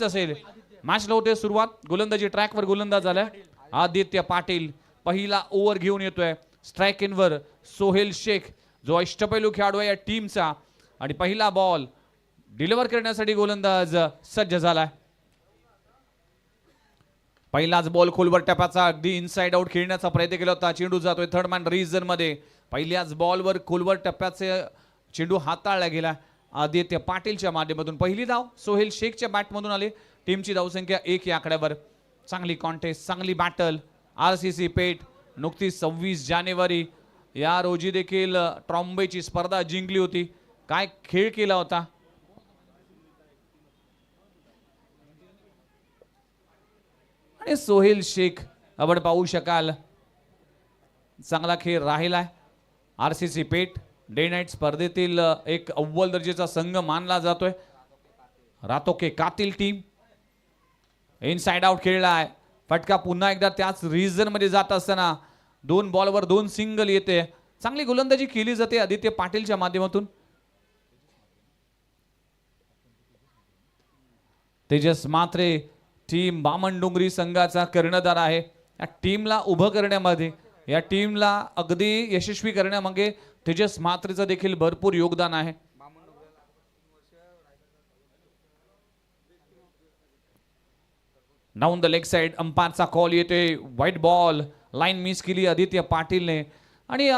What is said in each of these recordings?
Match असेल. मॅचला होते सुरुवात. गोलंदाजी ट्रॅकवर गोलंदाज झालाय आदित्य पाटील. पहिला ओव्हर घेऊन येतोय स्ट्राइक इनवर सोहेल शेख जो अष्टपैलू खेळाडू आहे या टीमचा. आणि पहिला बॉल डिलिव्हर करण्यासाठी गोलंदाज सज्ज झालाय. पहिलाच बॉल खोलवर टप्प्याचा अगदी इनसाइड आउट खेळण्याचा प्रयत्न केला होता. चेंडू जातोय थर्ड मॅन रिजन मध्ये. पहिल्याच बॉलवर खोलवर टप्प्याचे चेंडू हाताळला गेला आदित्य पाटीलच्या माध्यमातून. पहिली धाव सोहेल शेखच्या बॅटमधून आली. टीमची धावसंख्या 1 या आकड्यावर. चांगली कॉन्टेस्ट चांगली बॅटल. आरसीसी पेठ नुकतीच 26 जानेवारी या रोजी देखील ट्रॉम्बेची स्पर्धा जिंकली होती. काय खेळ केला होता. आणि सोहेल शेख आपण पाहू शकाल चांगला खेळ राहिलाय. आरसीसी पेठ डे नाईट स्पर्धेतील एक अव्वल दर्जाचा संघ मानला जातोय. रातो के कातिल टीम इनसाइड आउट खेळलाय. फटका पुन्हा एकदा त्याच रिजन मध्ये जात असताना 2 बॉलवर 2 सिंगल येते. चांगली गोलंदाजी केली जाते आदित्य पाटीलच्या माध्यमातून. तेजस म्हात्रे टीम बामणडोंगरी संघाचा कर्णधार आहे. या टीमला उभं करण्यामध्ये या टीमला अगदी यशस्वी करण्यामागे तेजस म्हात्रेचं देखील भरपूर योगदान आहे. डाऊन द लेग साइड अंपायरचा कॉल येतोय. व्हाईट बॉल लाईन मिस केली आदित्य पाटीलने. आणि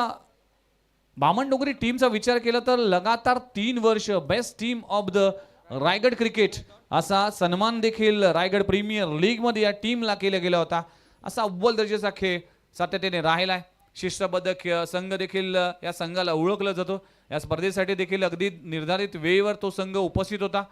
बामणडोंगरी टीमचा विचार केला तर लगातार 3 वर्ष best team of the Raigad cricket असा सन्मान देखील रायगड प्रीमियर लीग मध्ये या टीमला केला गेला होता. असा अव्वल दर्जाचा खेळ सातत्याने राहिलाय. शिस्तबद्ध संघ देखील या संघाला ओळखलं जातो. या स्पर्धेसाठी देखील अगदी निर्धारित वेळेवर तो संघ उपस्थित होता.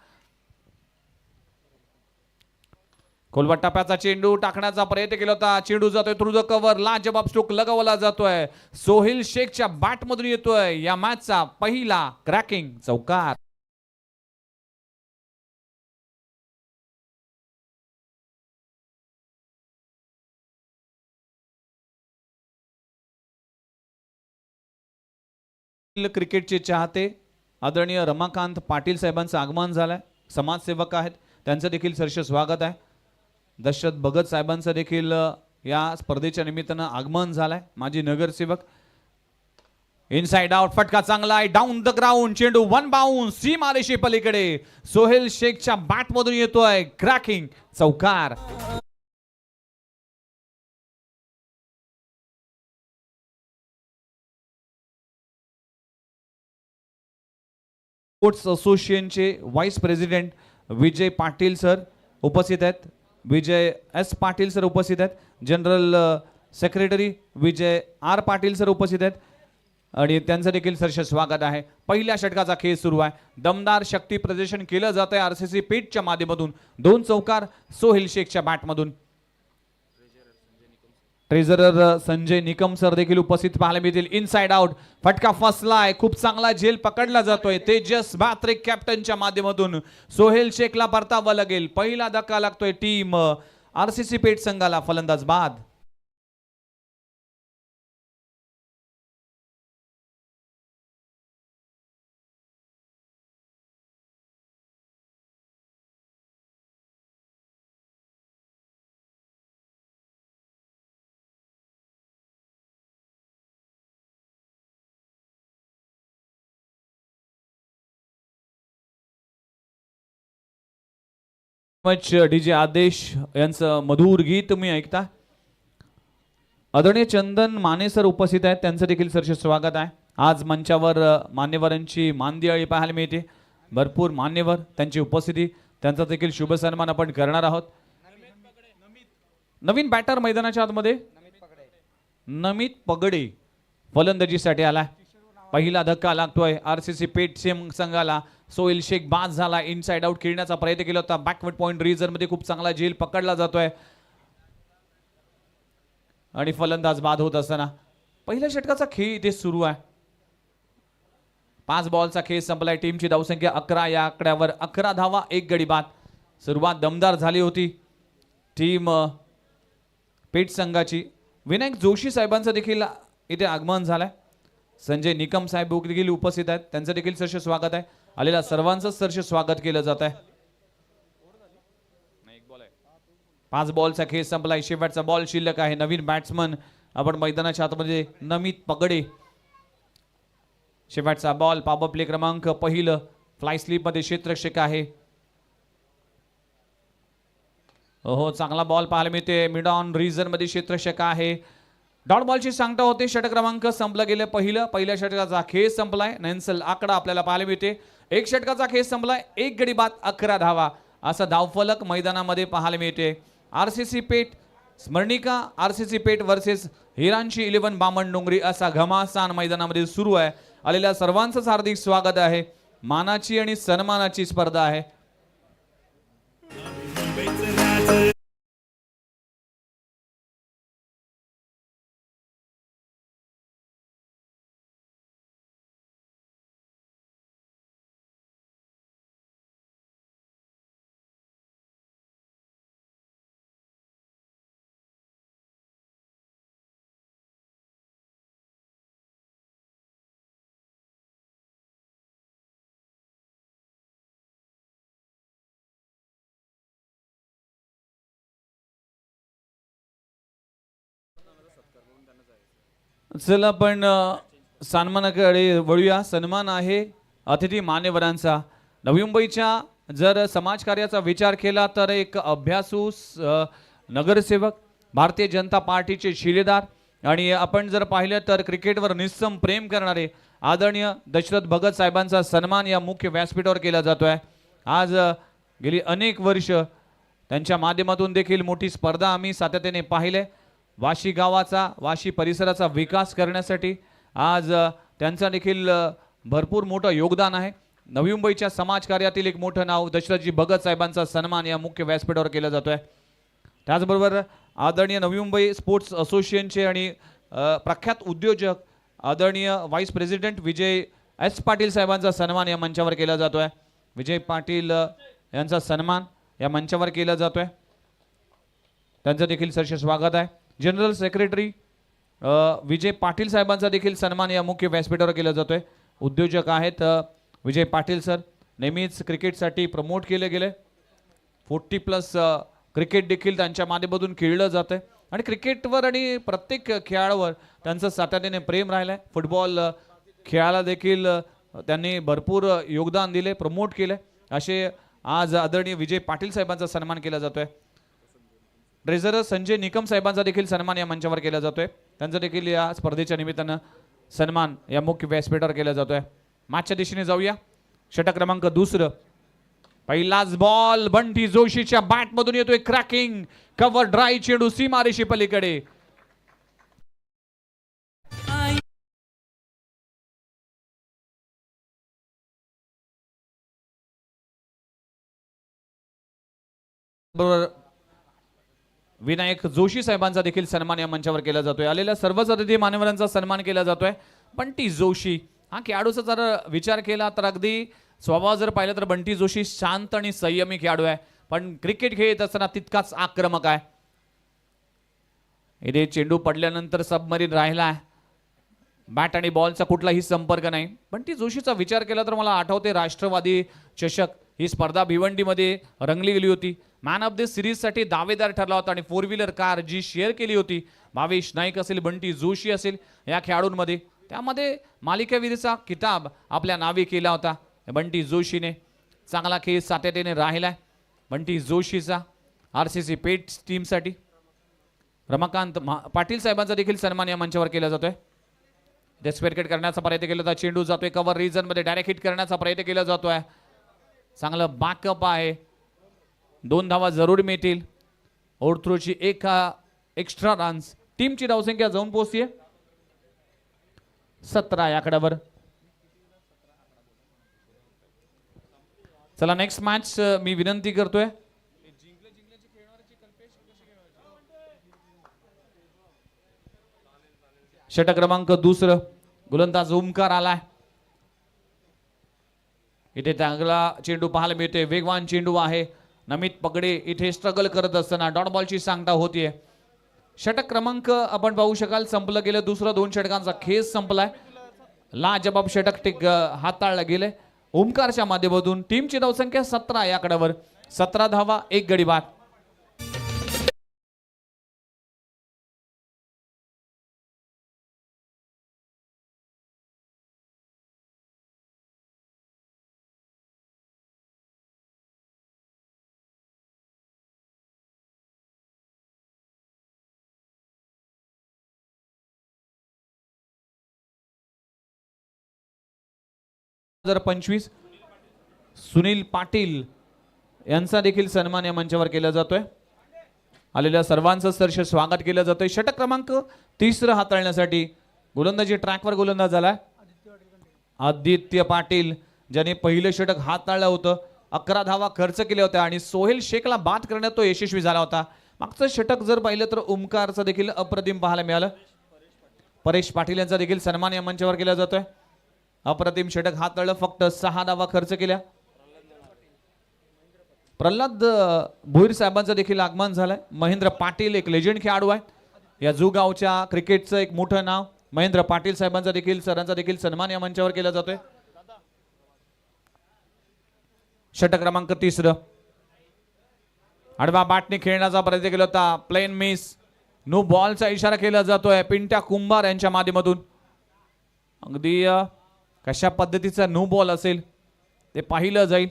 खोलवर टप्प्याचा चेंडू टाकण्याचा प्रयत्न केला होता. चेंडू जातोय थ्रू द कव्हर. लाजबाब स्ट्रोक लगावला जातोय. सोहेल शेखच्या बॅटमधून येतोय या मॅचचा पहिला क्रॅकिंग चौकार. क्रिकेटचे चाहते आदरणीय रमाकांत पाटील साहेबांचं आगमन झालंय. समाजसेवक आहेत त्यांचं देखील सहर्ष स्वागत आहे. दशरथ भगत साहेबांचं देखील या स्पर्धेच्या निमित्तानं आगमन झालंय. माजी नगरसेवक. इनसाइड आउट फटका चांगला आहे. डाऊन द ग्राउंड चेंडू 1 बाउन्स सीमारेषे पलीकडे. सोहेल शेखच्या बॅटमधून येतोय क्रॅकिंग चौकार. स्पोर्ट्स असोसिएशनचे vice president Vijay Patil sir उपस्थित आहेत. विजय एस पाटील सर उपस्थित आहेत. जनरल सेक्रेटरी विजय आर पाटील सर उपस्थित आहेत आणि त्यांचं देखील सहर्ष स्वागत आहे. पहिल्या षटकाचा खेळ सुरू आहे. दमदार शक्ती प्रदर्शन केलं जात आहे आरसीसी पेठच्या माध्यमातून. 2 चौकार सोहेल शेखच्या बॅटमधून. ट्रेझरर संजय निकम सर देखील उपस्थित पाहायला मिळतील. इनसाइड आउट फटका फसलाय. खूप चांगला झेल पकडला जातोय तेजस म्हात्रे कॅप्टनच्या माध्यमातून. सोहेल शेखला परतावं लागेल. पहिला धक्का लागतोय टीम आरसीसी पेठ संघाला. फलंदाज बाद. डीजे आदेश यांचं मधुर गीत तुम्ही ऐकता. आदरणीय चंदन माने सर उपस्थित आहेत त्यांचं देखील सहर्ष स्वागत आहे. आज मंचावर मान्यवरांची मानदियाळी पाहायला मिळते. भरपूर मान्यवर त्यांची उपस्थिती त्यांचा देखील शुभ सन्मान आपण करणार आहोत. नवीन बॅटर मैदानाच्या आतमध्ये नमित पगडे फलंदाजीसाठी आला. पहिला धक्का लागतोय आरसीसी पेठ संघाला. सोहेल शेख बाद झाला. इनसाइड आउट खेळण्याचा प्रयत्न केला होता. बॅकवर्ड पॉइंट रिजन मध्ये खूप चांगला झेल पकडला जातोय आणि फलंदाज बाद होत असताना पहिल्या षटकाचा खेळ इथे सुरू आहे. 5 बॉलचा खेळ संपलाय. टीमची धावसंख्या 11 या आकड्यावर. 11 धावा 1 गडी बाद. सुरुवात दमदार झाली होती टीम पेठ संघाची. विनायक जोशी साहेबांचं देखील इथे आगमन झालंय. संजय निकम साहेब देखील उपस्थित आहेत त्यांचं देखील सहर्ष स्वागत आहे. आलेल्या सर्वांचं सहर्ष स्वागत केलं जात आहे. 5 बॉलचा खेळ संपलाय. शेवटचा बॉल शिल्लक आहे. नवीन बॅट्समन आपण मैदानाच्या आतमध्ये नमित पगडे. शेवटचा बॉल पॉवर प्ले क्रमांक पहिलं. फ्लाय स्लीप मध्ये क्षेत्ररक्षक आहे. हो चांगला बॉल पाहायला मिळते. मिड ऑन रिजन मध्ये क्षेत्ररक्षक आहे. डॉट बॉलची सांगता होते. षटक क्रमांक संपलं गेलं पहिल्या षटकाचा खेळ संपलाय. नॅन्सल आकडा आपल्याला पाहायला मिळते. एक षटकाचा खेळ संपलाय. 1 गडी बाद 11 धावा असा धावफलक मैदानामध्ये पाहायला मिळते. आरसीसी पेठ स्मरणिका आरसीसी पेठ वर्सेस हिरांची 11 बामणडोंगरी असा घमासान मैदानामध्ये सुरू आहे. आलेल्या सर्वांचं हार्दिक स्वागत आहे. मानाची आणि सन्मानाची स्पर्धा आहे. चला आपण सन्मानाकडे वळूया. सन्मान आहे अतिथी मान्यवरांचा. नवी मुंबईच्या जर समाजकार्याचा विचार केला तर एक अभ्यासू नगरसेवक, भारतीय जनता पार्टीचे शिलेदार आणि आपण जर पाहिलं तर क्रिकेटवर निस्सम प्रेम करणारे आदरणीय दशरथ भगत साहेबांचा सन्मान या मुख्य व्यासपीठावर केला जातोय. आज गेली अनेक वर्ष त्यांच्या माध्यमातून देखील मोठी स्पर्धा आम्ही सातत्याने पाहिले. वाशी गावाचा, वाशी परिसराचा विकास करण्यासाठी आज त्यांचा देखील भरपूर मोठं योगदान आहे. नवी मुंबईच्या समाजकार्यातील एक मोठं नाव दशरथजी भगत साहेबांचा सन्मान या मुख्य व्यासपीठावर केला जातोय. त्याचबरोबर आदरणीय नवी मुंबई स्पोर्ट्स असोसिएशनचे आणि प्रख्यात उद्योजक आदरणीय व्हाईस प्रेसिडेंट विजय एस पाटील साहेबांचा सन्मान या मंचावर केला जातोय. विजय पाटील यांचा सन्मान या मंचावर केला जातोय. त्यांचं देखील सहर्ष स्वागत आहे. जनरल सेक्रेटरी विजय पाटील साहेबांचा देखील सन्मान या मुख्य व्यासपीठावर केला जातोय. उद्योजक आहेत विजय पाटील सर. नेहमीच क्रिकेटसाठी प्रमोट केले गेले. 40+ क्रिकेट देखील त्यांच्या माध्यमातून खेळलं जातं आणि क्रिकेटवर आणि प्रत्येक खेळावर त्यांचं सातत्याने प्रेम राहिलं आहे. फुटबॉल खेळाला देखील त्यांनी भरपूर योगदान दिले, प्रमोट केले. असे आज आदरणीय विजय पाटील साहेबांचा सन्मान केला जातोय. ट्रेझरर संजय निकम साहेबांचा देखील सन्मान या मंचावर केला जातोय. त्यांचा देखील या स्पर्धेच्या निमित्तानं सन्मान या मुख्य व्यासपीठावर केला जातोय. मॅचच्या दिशेने जाऊया. षटक क्रमांक 2. पहिलाच बॉल बंटी जोशीच्या बॅट मधून येतोय. क्रॅकिंग कव्हर ड्राय चेंडू सीमारेषे पलीकडे. बरोबर विनायक जोशी साहेबांचा देखील सन्मान या मंचावर केला जातोय. आलेल्या सर्वच अतिथी मान्यवरांचा सन्मान केला जातोय. बंटी जोशी हा खेळाडूचा जर विचार केला तर अगदी स्वभाव जर पाहिलं तर बंटी जोशी शांत आणि संयमी खेळाडू आहे, पण क्रिकेट खेळत असताना तितकाच आक्रमक आहे. इथे चेंडू पडल्यानंतर सबमरीन राहिला आहे. बॅट आणि बॉलचा कुठलाही संपर्क नाही. बंटी जोशीचा विचार केला तर मला आठवते राष्ट्रवादी चषक ही स्पर्धा भिवंडीमध्ये रंगली गेली होती. मॅन ऑफ द सिरीज साठी दावेदार ठरला होता आणि 4 व्हीलर कार जी शेअर केली होती भावेश नाईक असेल, बंटी जोशी असेल या खेळाडूंमध्ये, त्यामध्ये मालिकावीरचा किताब आपल्या नावे केला होता. बंटी जोशीने चांगला खेळ सातत्याने राहिलाय. बंटी जोशीचा आरसीसी पेठ टीमसाठी रमाकांत पाटील साहेबांचा देखील सन्मान या मंचावर केला जातोय. डेस्पेरकेट करण्याचा प्रयत्न केला जातो. चेंडू जातोय कव्हर रिजन मध्ये, डायरेक्ट हिट करण्याचा प्रयत्न केला जातोय. चांगलं बॅकअप आहे. 2 धावा जरूर मिळतील. ओव्हरथ्रोची 1 एक्स्ट्रा रन्स. टीमची धावसंख्या जाऊन पोहोचतीये 17 या आकड्यावर. चला नेक्स्ट मॅच मी विनंती करतोय. षटक क्रमांक 2 गोलंदाज ओमकार आलाय. इथे चांगला चेंडू पाहायला मिळतोय. वेगवान चेंडू आहे. नमित पगडे इथे स्ट्रगल करत असताना डॉट बॉलची सांगता होतीये. षटक क्रमांक आपण पाहू शकाल संपलं गेलं. दुसरा 2 षटकांचा खेळ संपलाय. लाजबाब षटक हाताळलं गेले ओमकारच्या माध्यमातून. टीमची धावसंख्या 17 या आकड्यावर. 17 धावा 1 गडी बाद. 2025 सुनील पाटील यांचा देखील सन्मान या मंचावर केला जातोय. आलेल्या सर्वांचं सहर्ष स्वागत केलं जातंय. षटक क्रमांक 3 हाताळण्यासाठी गोलंदाजी ट्रॅकवर गोलंदाज झालाय आदित्य पाटील, ज्याने पहिलं षटक हाताळलं होतं. 11 धावा खर्च केल्या होत्या आणि सोहेल शेखला बाद करण्यात तो यशस्वी झाला होता. मागचं षटक जर पाहिलं तर ओमकारचं देखील अप्रतिम पाहायला मिळालं. परेश पाटील यांचा देखील सन्मान या मंचावर केला जातोय. अप्रतिम षटक हाताळलं, फक्त 6 धावा खर्च केल्या. प्रल्हाद भोईर साहेबांचं देखील आगमन झालंय. महेंद्र पाटील एक लेजंड खेळाडू आहे. या जुगावच्या क्रिकेटचं एक मोठं नाव. महेंद्र पाटील साहेबांचा देखील सरांचा देखील सन्मान या मंचावर केला जातोय. षटक क्रमांक 3 आडवा बॅटने खेळण्याचा प्रयत्न केला होता. प्लेन मिस, नो बॉलचा इशारा केला जातोय पिंट्या कुंभार यांच्या माध्यमातून. अगदी कशा पद्धतीचा नो बॉल असेल ते पाहिलं जाईल.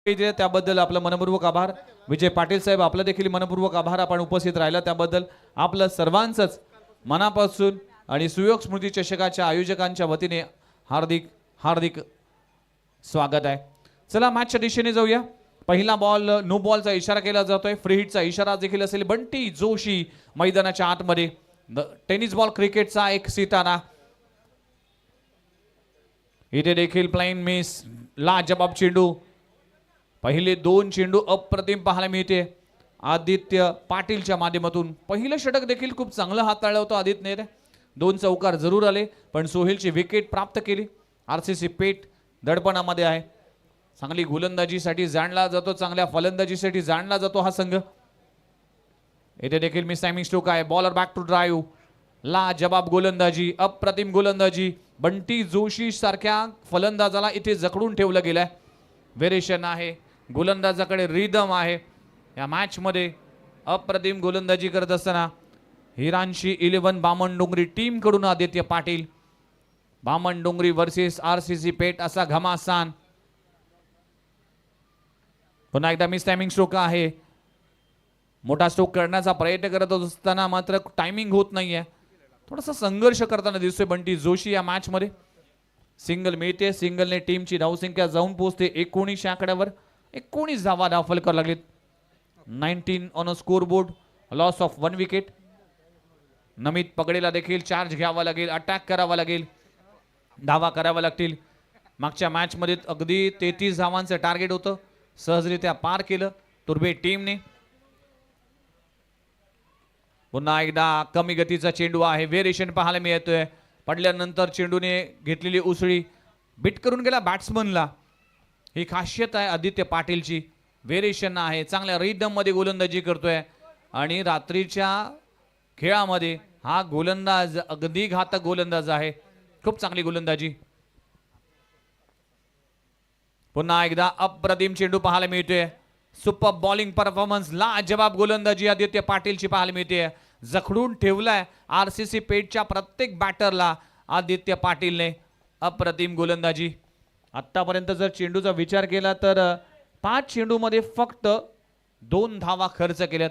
त्याबद्दल आपलं मनपूर्वक आभार. विजय पाटील साहेब, आपलं देखील मनपूर्वक आभार. आपण उपस्थित राहिला त्याबद्दल आपलं सर्वांचंच मनापासून आणि सुयोग स्मृती चषकाच्या आयोजकांच्या वतीने हार्दिक हार्दिक स्वागत आहे. चला मॅचच्या दिशेने जाऊया. पहिला बॉल नो बॉलचा इशारा केला जातोय. फ्री हिटचा इशारा देखील असेल. बंटी जोशी मैदानाच्या आतमध्ये. टेनिस बॉल क्रिकेटचा एक सितारा. इथे देखील प्लेन मिस, लाजबाब चेंडू. पहिले 2 चेंडू अप्रतिम पाहायला मिळते आदित्य पाटीलच्या माध्यमातून. पहिलं षटक देखील खूप चांगलं हाताळलं होतं आदित्यने. 2 चौकार जरूर आले पण सोहेलची विकेट प्राप्त केली. आरसीसी पेठ दडपणामध्ये आहे. चांगली गोलंदाजीसाठी जाणला जातो, चांगल्या फलंदाजीसाठी जाणला जातो हा संघ. इथे देखील मिस टायमिंग स्ट्रोक आहे. Bowler back to drive. लाजबाब गोलंदाजी, अप्रतिम गोलंदाजी. बंटी जोशी सारख्या फलंदाजाला इथे जखडून ठेवलं गेलंय. व्हेरिएशन आहे, गोलंदाजाकडे रिदम आहे. या मॅच मध्ये अप्रतिम गोलंदाजी करत असताना हिरांशी 11 बामणडोंगरी टीम कडून आदित्य पाटील. बामणडोंगरी वर्सेस आरसीसी पेठ असा घमासान. पुन्हा एकदा मिस टायमिंग स्ट्रोक आहे. मोठा स्ट्रोक करण्याचा प्रयत्न करत असताना मात्र टायमिंग होत नाहीये. थोडासा संघर्ष करताना दिसतोय बंटी जोशी या मॅच मध्ये. सिंगल मिळते. सिंगलने टीमची धावसंख्या जाऊन पोहोचते 19 आकड्यावर. 19 धावा दाखल करावं लागलीत. 19 on a scoreboard. Loss of 1 wicket. Namit पगडेला देखील चार्ज घ्यावा लागेल, अटॅक करावा लागेल, धावा करावा लागतील. मागच्या मॅच मध्ये अगदी 33 धावांचं टार्गेट होतं, सहजरित्या पार केलं तुर्बे टीमने. पुन्हा एकदा कमी गतीचा चेंडू आहे. व्हेरिएशन पाहायला मिळतोय. पडल्यानंतर चेंडूने घेतलेली उसळी बिट करून गेला बॅट्समनला. ही खासियत आहे आदित्य पाटीलची. व्हेरिएशन आहे, चांगल्या रिदम मध्ये गोलंदाजी करतोय आणि रात्रीच्या खेळामध्ये हा गोलंदाज अगदी घातक गोलंदाज आहे. खूप चांगली गोलंदाजी. पुन्हा एकदा अप्रतिम चेंडू पाहायला मिळतोय. सुपर बॉलिंग परफॉर्मन्स, लाजवाब गोलंदाजी आदित्य पाटीलची पाहायला मिळते. जखडून ठेवलाय आरसीसी पेठच्या प्रत्येक बॅटरला आदित्य पाटीलने. अप्रतिम गोलंदाजी. आतापर्यंत जर चेंडूचा विचार केला तर 5 चेंडूमध्ये फक्त 2 धावा खर्च केल्यात.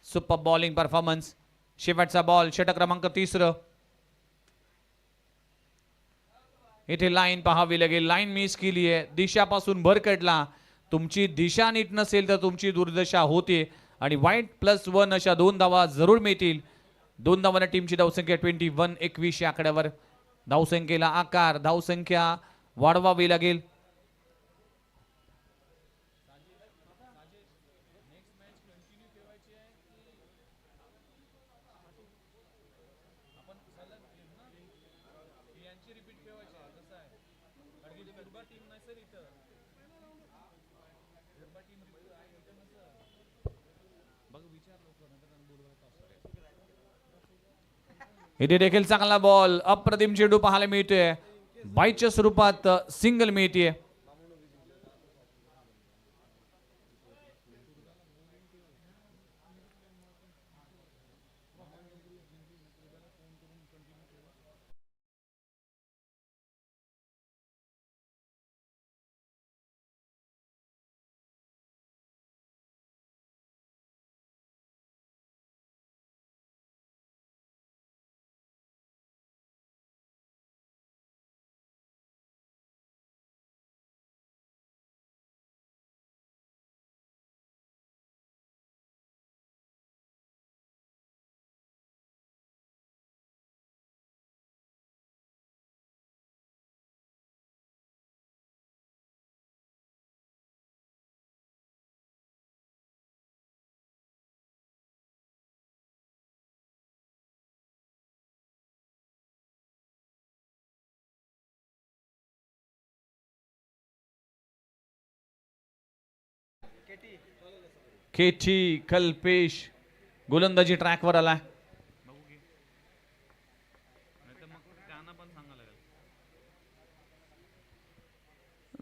Super bowling performance. शेवटचा बॉल षटक क्रमांक 3. इथे लाईन पाहावी लागेल. लाईन मिस केली आहे. दिशापासून भरकटला. तुमची दिशा नीट नसेल तर तुमची दुर्दशा होते आणि वाईट +1 अशा 2 धावा जरूर मिळतील. 2 धावांना टीमची धावसंख्या 21. 21 या आकड्यावर. धावसंख्येला आकार, धावसंख्या वाढवावी लागेल. इथे देखील चांगला बॉल, अप्रतिम चेंडू पाहायला मिळतोय, बाईच्या स्वरूपात सिंगल मिळते. केटी कल्पेश गोलंदाजी ट्रॅकवर आलाय.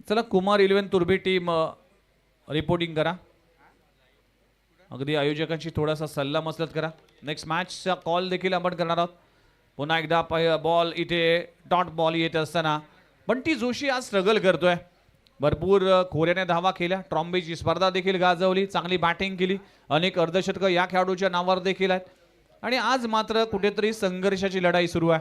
चला कुमार 11 तुर्बे टीम रिपोर्टिंग करा. अगदी आयोजकांशी थोडासा सल्ला मसलत करा. नेक्स्ट मॅचचा कॉल देखील आपण करणार आहोत. पुन्हा एकदा बॉल इथे डॉट बॉल येत असताना बंटी जोशी आज स्ट्रगल करतोय. भरपूर खोऱ्याने धावा केल्या, ट्रॉम्बेची स्पर्धा देखील गाजवली, चांगली बॅटिंग केली, अनेक अर्धशतकं या खेळाडूच्या नावावर देखील आहेत. आणि आज मात्र कुठेतरी संघर्षाची लढाई सुरू आहे.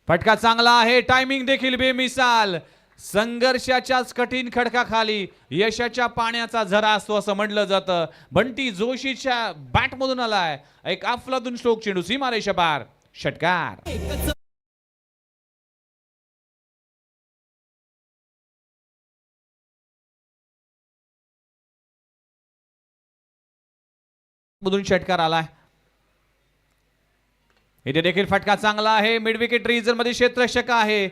फटका चांगला आहे, टायमिंग देखील बेमिसाल. संघर्षाच्याच कठीण खडकाखाली यशाच्या पाण्याचा झरा असतो असं म्हटलं जातं. बंटी जोशीच्या बॅटमधून आलाय एक अफलातून स्ट्रोक चेंडू सीमारेषा पार, षटकार. मधून षटकार आलाय. इथे देखील फटका चांगला आहे, मिड विकेट रिजन मध्ये क्षेत्ररक्षक आहे.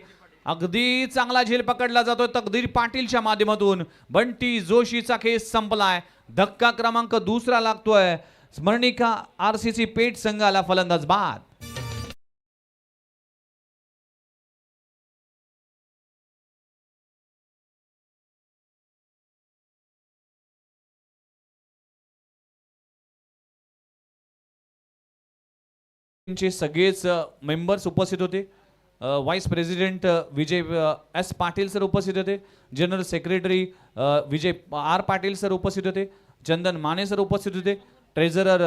अगदी चांगला झेल पकडला जातोय तकदीर पाटीलच्या माध्यमातून. बंटी जोशीचा केस संपलाय. धक्का क्रमांक दुसरा लागतोय. स्मरणिका आरसीसी पेठ संघाला फलंदाज बाद. सगळेच मेंबर्स उपस्थित होते. व्हाइस प्रेसिडेंट विजय एस पाटील सर उपस्थित होते. जनरल सेक्रेटरी विजय आर पाटील सर उपस्थित होते. चंदन माने सर उपस्थित होते. ट्रेझरर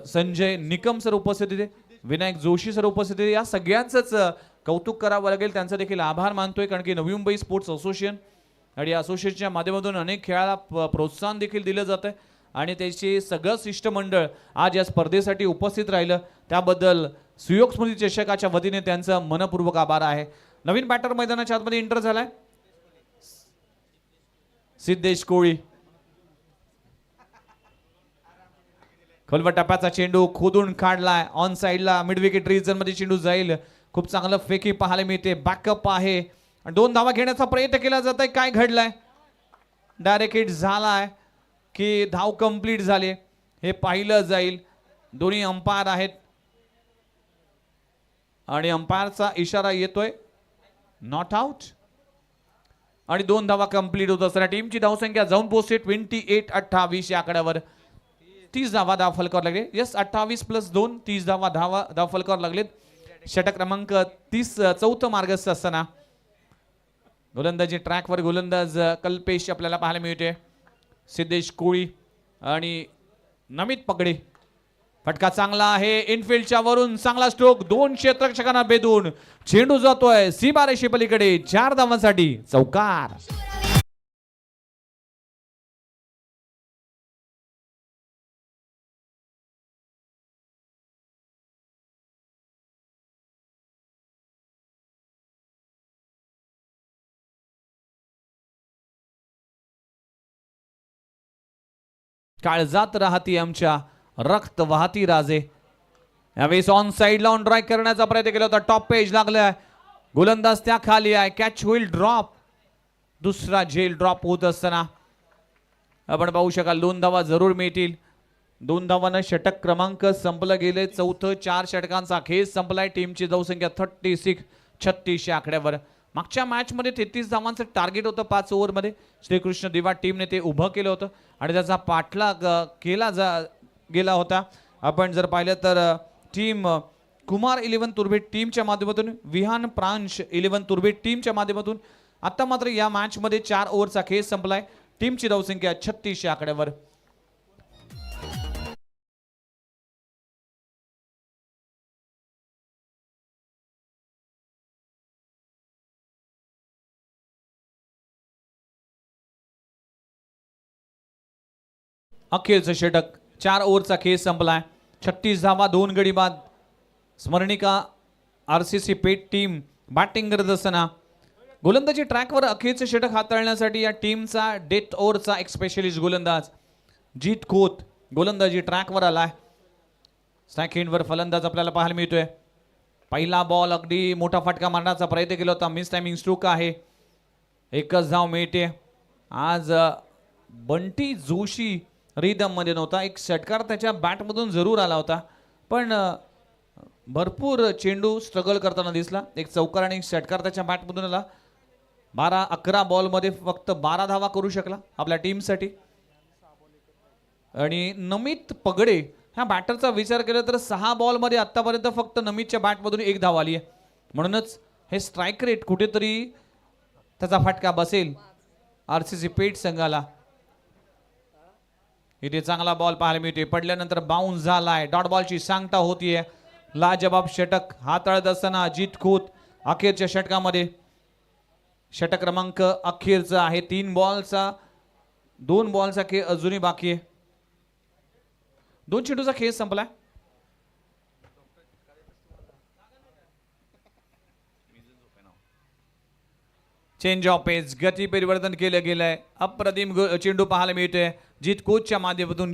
संजय निकम सर उपस्थित होते. विनायक जोशी सर उपस्थित होते. या सगळ्यांचंच कौतुक करावं लागेल, त्यांचा देखील आभार मानतोय. कारण की नवी मुंबई स्पोर्ट्स असोसिएशन आणि या असोसिएशनच्या माध्यमातून अनेक खेळाला प्रोत्साहन देखील दिलं जातं आणि त्याचे सगळं शिष्टमंडळ आज या स्पर्धेसाठी उपस्थित राहिलं, त्याबद्दल सुयोग स्मृती चषकाच्या वतीने त्यांचा मनपूर्वक आभार आहे. नवीन बॅटर मैदानाच्या आतमध्ये एंटर झालाय सिद्धेश कोळी. खोलवर टप्प्याचा चेंडू खोदून काढलाय ऑन साइडला, मिड विकेट रिजन मध्ये चेंडू जाईल. खूप चांगलं फेकी पाहायला मिळते, बॅकअप आहे. 2 धावा घेण्याचा प्रयत्न केला जात आहे. काय घडलाय, डायरेक्ट हिट झालाय की धाव कंप्लीट झाले हे पाहिलं जाईल. दोन्ही अंपायर आहेत आणि अंपायरचा इशारा येतोय नॉट आउट. आणि 2 धावा कंप्लीट होत असताना टीमची धावसंख्या जाऊन पोहोचते 28-28 या आकड्यावर. 30 धावा धाव फलकावर लागले. यस 28 + 2 30 धावा धाव फलकावर लागलेत. षटक क्रमांक 30 चौथं मार्गस्थ असताना गोलंदाजी ट्रॅकवर गोलंदाज कल्पेश आपल्याला पाहायला मिळते. सिद्धेश कोळी आणि नमित पगडे. फटका चांगला आहे, इनफिल्डच्या वरून चांगला स्ट्रोक, 2 क्षेत्ररक्षकांना भेदून चेंडू जातोय सीमारेषे पलीकडे. 4 धावांसाठी चौकार. काळजात राहती आमच्या रक्त वाहती राजे. यावेळेस ऑन साइड लावून ड्राईव्ह करण्याचा प्रयत्न केला होता, टॉप पेज लागलाय, गोलंदाज त्या खाली आहे, कॅच होईल ड्रॉप. दुसरा झेल ड्रॉप होत असताना आपण पाहू शकाल 2 धावा जरूर मिळतील. 2 धावांना षटक क्रमांक संपलं गेले. चौथं 4 षटकांचा खेळ संपलाय. टीमची धावसंख्या 36 या आकड्यावर. मागच्या मॅच मध्ये 33 धावांचं टार्गेट होतं 5 ओव्हरमध्ये. श्रीकृष्ण दिवा टीमने ते उभं केलं होतं आणि त्याचा पाठलाग केला गेला होता. आपण जर पाहिलं तर टीम कुमार 11 तुर्भे टीमच्या माध्यमातून, विहान प्रांश 11 तुर्भे टीमच्या माध्यमातून आता मात्र या मॅच मध्ये 4 ओव्हरचा खेळ संपलाय. टीमची धावसंख्या 36 या आकड्यावर. अखेरचं षटक. 4 ओव्हरचा खेळ संपलाय. 36 धावा 2 गडी बाद. स्मरणिका RCC पेठ टीम बॅटिंग करत असताना गोलंदाजी ट्रॅकवर अखेरचे षटक हाताळण्यासाठी या टीमचा डेथ ओव्हरचा एक स्पेशलिस्ट गोलंदाज जीत खोत गोलंदाजी ट्रॅकवर आलाय. स्ट्राईक एंडवर फलंदाज आपल्याला पाहायला मिळतोय. पहिला बॉल अगदी मोठा फटका मारण्याचा प्रयत्न केला होता. मिस टायमिंग स्ट्रोक आहे. एकच धाव मिळते. आज बंटी जोशी रिदम मध्ये नव्हता. एक षटकार त्याच्या बॅटमधून जरूर आला होता पण भरपूर चेंडू स्ट्रगल करताना दिसला. एक चौकार आणि षटकार त्याच्या बॅटमधून आला. 12-11 बॉलमध्ये फक्त 12 धावा करू शकला आपल्या टीमसाठी. आणि नमित पगडे ह्या बॅटरचा विचार केला तर 6 बॉलमध्ये आतापर्यंत फक्त नमितच्या बॅटमधून 1 धाव आली आहे. म्हणूनच हे स्ट्राईक रेट कुठेतरी त्याचा फटका बसेल RCC पेठ संघाला. इथे चांगला बॉल पाहायला मिळतोय. पडल्यानंतर बाउन्स झालाय. डॉट बॉलची सांगता होतीये. लाजबाब षटक हाताळत असताना जीत खोत अखेरच्या षटकामध्ये. षटक क्रमांक अखेरचा आहे. 3 बॉलचा 2 बॉलचा खेळ अजूनही बाकी आहे. 2 चेंडूचा खेळ संपलाय. चेंज ऑफ पेस गती परिवर्तन केलं गेलंय. अप्रतिम चेंडू पाहायला मिळतोय. जीत कोचच्या माध्यमातून.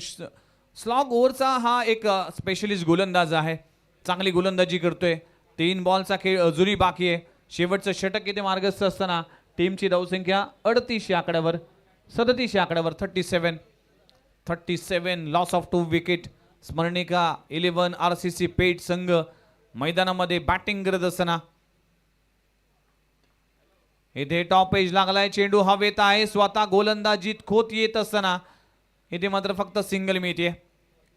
स्लॉग ओव्हरचा हा एक स्पेशलिस्ट गोलंदाज आहे. चांगली गोलंदाजी करतोय. 3 बॉलचा खेळ अजूनही बाकी आहे. शेवटचं षटक इथे मार्गस्थ असताना टीमची धावसंख्या 38 या आकड्यावर 37 या आकड्यावर. 37 लॉस ऑफ 2 विकेट. स्मरणिका 11 RCC पेठ संघ मैदानामध्ये बॅटिंग करत असताना इथे टॉप एज लागलाय. चेंडू हवेत आहे. स्वतः गोलंदाज जीत खोत येत असताना इथे मात्र फक्त सिंगल मिळते.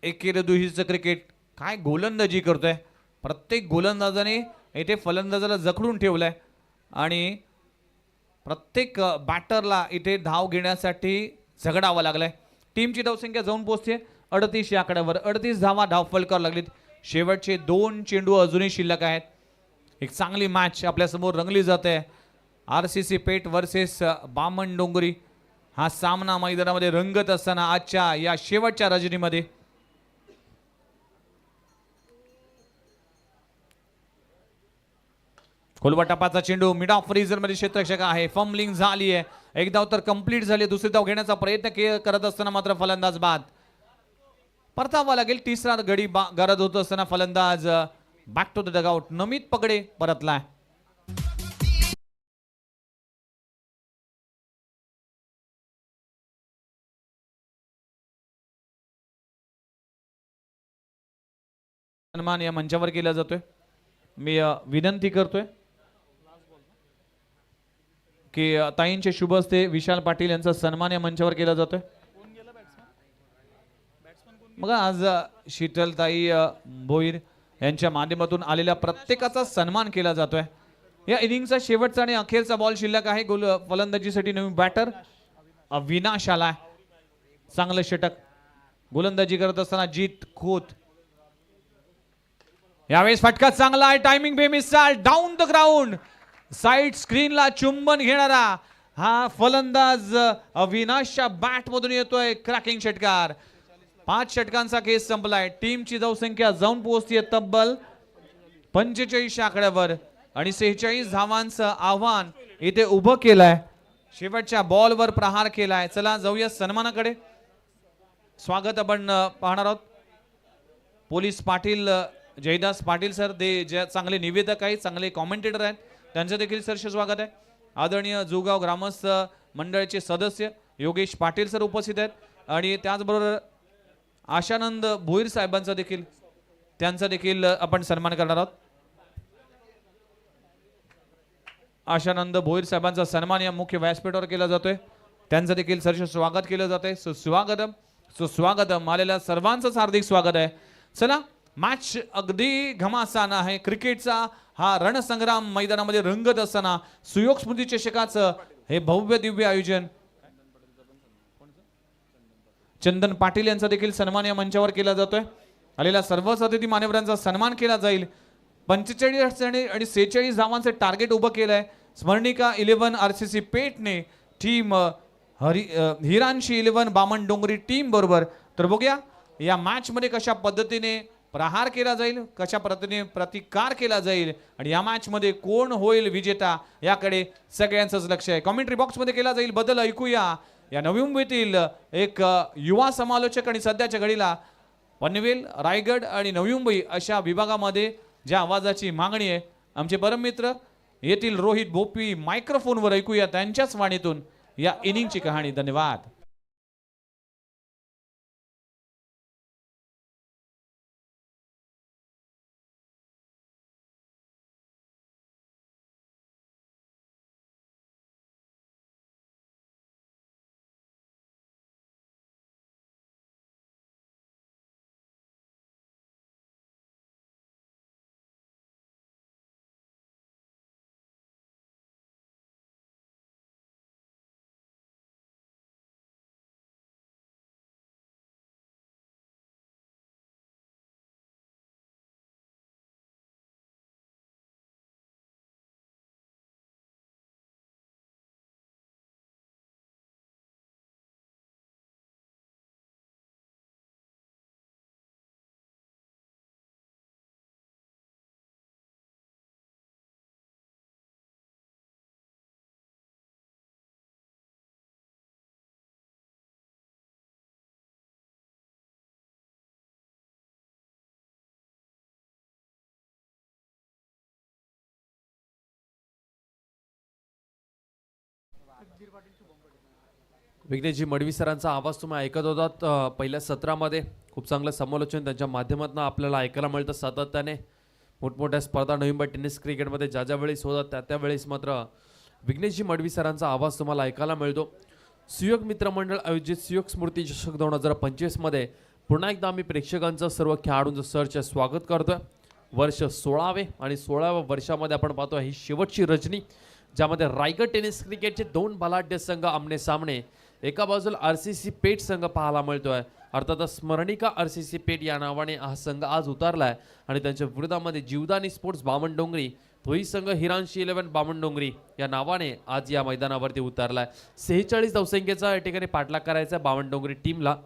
एकेरी दुहीचं क्रिकेट. काय गोलंदाजी करतोय. प्रत्येक गोलंदाजाने इथे फलंदाजाला जखडून ठेवलंय आणि प्रत्येक बॅटरला इथे धाव घेण्यासाठी झगडावं लागलंय. टीमची धावसंख्या जाऊन पोहोचते 38 या आकड्यावर. 38 धावा धाव फलकावर लागलीत. शेवटचे 2 चेंडू अजूनही शिल्लक आहेत. एक चांगली मॅच आपल्यासमोर रंगली जाते. RCC पेठ वर्सेस बामण डोंगरी हा सामना मैदानामध्ये रंगत असताना आजच्या या शेवटच्या रजनीमध्ये खोलवा टपाचा चेंडू मिड ऑफ फ्रीजर मध्ये क्षेत्ररक्षक आहे. फंबलिंग झाली आहे. एक धाव तर कंप्लीट झाली. दुसरी धाव घेण्याचा प्रयत्न करत असताना मात्र फलंदाज बाद. परतावा लागेल. तिसरा गडी गरज होत असताना फलंदाज बॅक टू द डगआउट. नमित पगडे परतलाय. सन्मान या मंचावर केला जातोय. मी विनंती करतोय की ताईंचे शुभ हस्ते विशाल पाटील यांचा सन्मान या मंचावर केला जातोय. बघा आज शीतलताई भोईर यांच्या माध्यमातून आलेल्या प्रत्येकाचा सन्मान केला जातोय. या इनिंगचा शेवटचा आणि अखेरचा बॉल शिल्लक आहे. फलंदाजीसाठी नवीन बॅटर अविनाश आलाय. चांगलं षटक. गोलंदाजी करत असताना जीत खोत. यावेळेस फटका चांगला आहे. टायमिंग बेमिसाल. Down the ground. साइड स्क्रीनला चुंबन घेणारा हा फलंदाज अविनाशच्या बॅट मधून येतोय. क्रॅकिंग षटकार. 5 षटकांचा केस संपलाय. टीमची धावसंख्या जाऊन पोहोचतीये तब्बल 45 आकड्यावर आणि 46 धावांचं आव्हान इथे उभं केलंय. शेवटच्या बॉलवर प्रहार केलाय. चला जाऊया सन्मानाकडे. स्वागत आपण पाहणार आहोत. पोलीस पाटील जयदास पाटील सर ते जे चांगले निवेदक आहेत, चांगले कॉमेंटेटर आहेत, त्यांचं देखील सरसे स्वागत आहे. आदरणीय जोगाव ग्रामस्थ मंडळाचे सदस्य योगेश पाटील सर उपस्थित आहेत. आणि त्याचबरोबर आशानंद भोईर साहेबांचा देखील त्यांचा देखील आपण सन्मान करणार आहोत. आशानंद भोईर साहेबांचा सन्मान या मुख्य व्यासपीठावर केला जातोय. त्यांचं देखील सहर्ष स्वागत केलं जातंय. सुस्वागतम आलेल्या सर्वांचं हार्दिक स्वागत आहे. चला, मॅच अगदी घमासान आहे. क्रिकेटचा हा रणसंग्राम मैदानामध्ये रंगत असताना सुयोग स्मृती चषकाचं हे भव्य दिव्य आयोजन चंदन पाटील यांचा देखील सन्मान या मंचावर केला जातोय. आलेल्या सर्वच अतिथी मान्यवरांचा सन्मान केला जाईल. 45 आणि 46 धावांचे टार्गेट उभं केलंय स्मरणिका 11 RCC पेठने टीम हिरांशी 11 बामण डोंगरी टीम बरोबर. तर बघूया या मॅच मध्ये कशा पद्धतीने प्रहार केला जाईल, कशा पद्धतीने प्रतिकार केला जाईल आणि या मॅच मध्ये कोण होईल विजेता याकडे सगळ्यांचंच लक्ष आहे. कमेंट्री बॉक्स मध्ये केला जाईल बदल ऐकूया या नवी मुंबईतील एक युवा समालोचक आणि सध्याच्या घडीला पनवेल, रायगड आणि नवी मुंबई अशा विभागामध्ये ज्या आवाजाची मागणी आहे, आमचे परम मित्र येथील रोहित भोपी मायक्रोफोनवर ऐकूया त्यांच्याच वाणीतून या इनिंगची कहाणी. धन्यवाद. विघ्नेशजी मडवी सरांचा आवाज तुम्ही ऐकत होतात. पहिल्या सत्रामध्ये खूप चांगलं समालोचन त्यांच्या माध्यमातून आपल्याला ऐकायला मिळतं. सातत्याने मोठमोठ्या स्पर्धा नोव्हेंबर टेनिस क्रिकेटमध्ये ज्या ज्या वेळेस होतात त्या वेळेस मात्र विघ्नेशजी मडवी सरांचा आवाज तुम्हाला ऐकायला मिळतो. सुयोग मित्रमंडळ आयोजित सुयोग स्मृती चषक 2025 मध्ये पुन्हा एकदा आम्ही प्रेक्षकांचं सर्व खेळाडूंचं सरचे स्वागत करतोय. वर्ष 16वे आणि 16व्या वर्षामध्ये आपण पाहतो ही शेवटची रजनी, ज्यामध्ये रायगड टेनिस क्रिकेटचे 2 बलाढ्य संघ आमने सामने. एका बाजूला RCC पेठ संघ पाहायला मिळतोय. अर्थातच स्मरणिका RCC पेठ या नावाने हा संघ आज उतरलाय आणि त्यांच्या विरोधामध्ये जीवदानी स्पोर्ट्स बामण डोंगरी, तोही संघ हिरांशी 11 बामण डोंगरी या नावाने आज या मैदानावरती उतरलाय. 46 धावसंख्येचा या ठिकाणी पाठलाग करायचा बामण डोंगरी टीमला.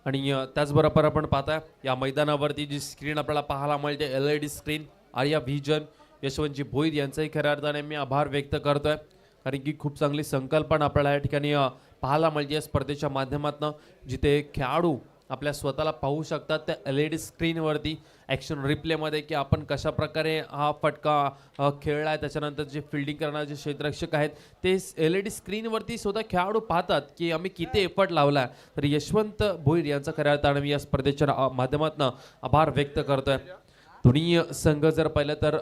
आणि त्याचबरोबर आपण पाहताय या मैदानावरती जी स्क्रीन आपल्याला पाहायला मिळते LED screen, Arya vision, Yashwantji Bhoir यांचाही खऱ्या अर्थाने मी आभार व्यक्त करतोय, कारण की खूप चांगली संकल्पना आपल्याला या ठिकाणी पाहायला मिळते या स्पर्धेच्या माध्यमातून, जिथे खेळाडू आपल्या स्वतःला पाहू शकतात त्या LED स्क्रीनवरती ॲक्शन रिप्लेमध्ये की आपण कशा प्रकारे हा फटका खेळला आहे. त्याच्यानंतर जे फिल्डिंग करणारे जे क्षेत्ररक्षक आहेत ते LED स्क्रीनवरती स्वतः खेळाडू पाहतात की आम्ही किती एफर्ट लावला. तर यशवंत भोईर यांचा खऱ्या अर्थाने मी या स्पर्धेच्या माध्यमातून आभार व्यक्त करतोय. दोन्ही संघ जर पाहिलं तर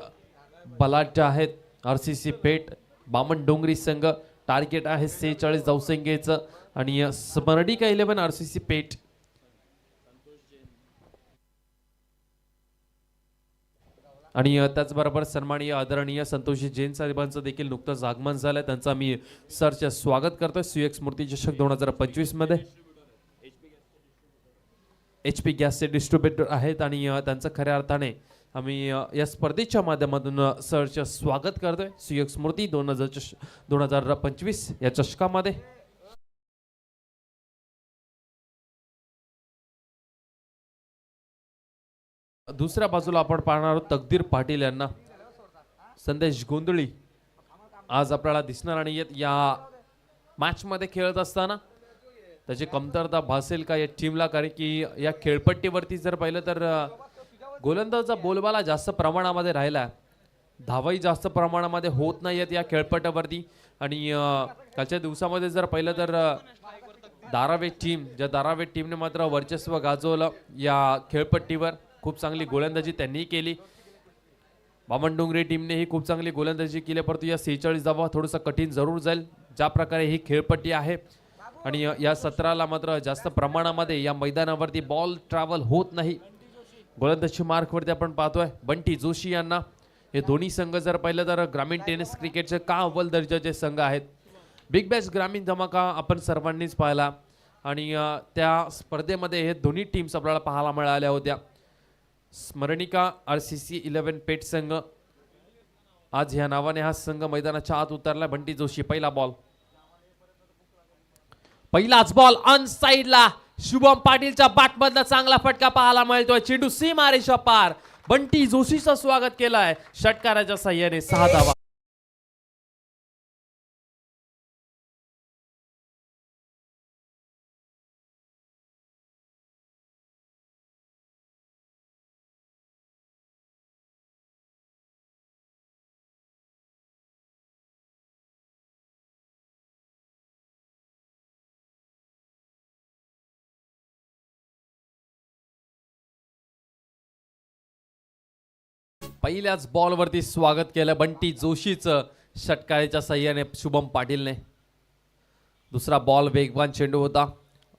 बलाढ्य आहेत. RCC पेठ बामण डोंगरी संघ टार्गेट आहे 46 धावसंख्येचं आणि स्मरणिका 11 RCC पेठ आणि त्याचबरोबर सन्माननीय आदरणीय संतोषजी जैन साहेबांचं देखील नुकतंच आगमन झालंय. त्यांचं आम्ही सरचे स्वागत करतोय सुयोग स्मृती चषक 2025 मध्ये. HP गॅसचे डिस्ट्रीब्युटर आहेत आणि त्यांचं खऱ्या अर्थाने आम्ही या स्पर्धेच्या माध्यमातून सरचे स्वागत करतोय सुयोग स्मृती 2025 या चषकामध्ये. दुसऱ्या बाजूला आपण पाहणार आहोत तकदीर पाटील यांना. संदेश गोंधळी आज आपल्याला दिसणार नाही आहेत या मॅच मध्ये खेळत असताना. त्याची कमतरता भासेल का या टीमला, कारण की या खेळपट्टीवरती जर पाहिलं तर गोलंदाजाचा बोलबाला जास्त प्रमाणामध्ये राहिला, धावाही जास्त प्रमाणामध्ये होत नाहीयेत या खेळपट्ट्यावरती. आणि कालच्या दिवसामध्ये जर पाहिलं तर धारावी टीमने मात्र वर्चस्व गाजवलं या खेळपट्टीवर. खूप चांगली गोलंदाजी त्यांनी केली. बामणडोंगरी टीमनेही खूप चांगली गोलंदाजी केली, परंतु या 46 धावा थोडंसं कठीण जरूर जाईल ज्या प्रकारे ही खेळपट्टी आहे. आणि या सत्राला मात्र जास्त प्रमाणामध्ये या मैदानावरती बॉल ट्रॅव्हल होत नाही. गोलंदाजी मार्कवरती आपण पाहतोय बंटी जोशी यांना. हे दोन्ही संघ जर पाहिलं तर ग्रामीण टेनिस क्रिकेटचे का अव्वल दर्जाचे संघ आहेत. बिग बॅश ग्रामीण धमाका आपण सर्वांनीच पाहिला आणि त्या स्पर्धेमध्ये हे दोन्ही टीम्स आपल्याला पाहायला मिळाल्या होत्या. स्मरणिका RCC 11 पेठ संघ, आज ह्या नावाने हा संघ मैदानाच्या आत उतरला. बंटी जोशी पहिला बॉल, पहिलाच बॉल ऑन साइडला. शुभम पाटीलच्या बॅटमधला चांगला फटका पाहायला मिळतोय. चेंडू सीमारेषा पार. बंटी जोशीचं स्वागत केलंय षटकाराच्या साह्याने. 6 धावा. पहिल्याच बॉलवरती स्वागत केलं बंटी जोशीचं षटकाराच्या साह्याने शुभम पाटीलने. दुसरा बॉल वेगवान चेंडू होता.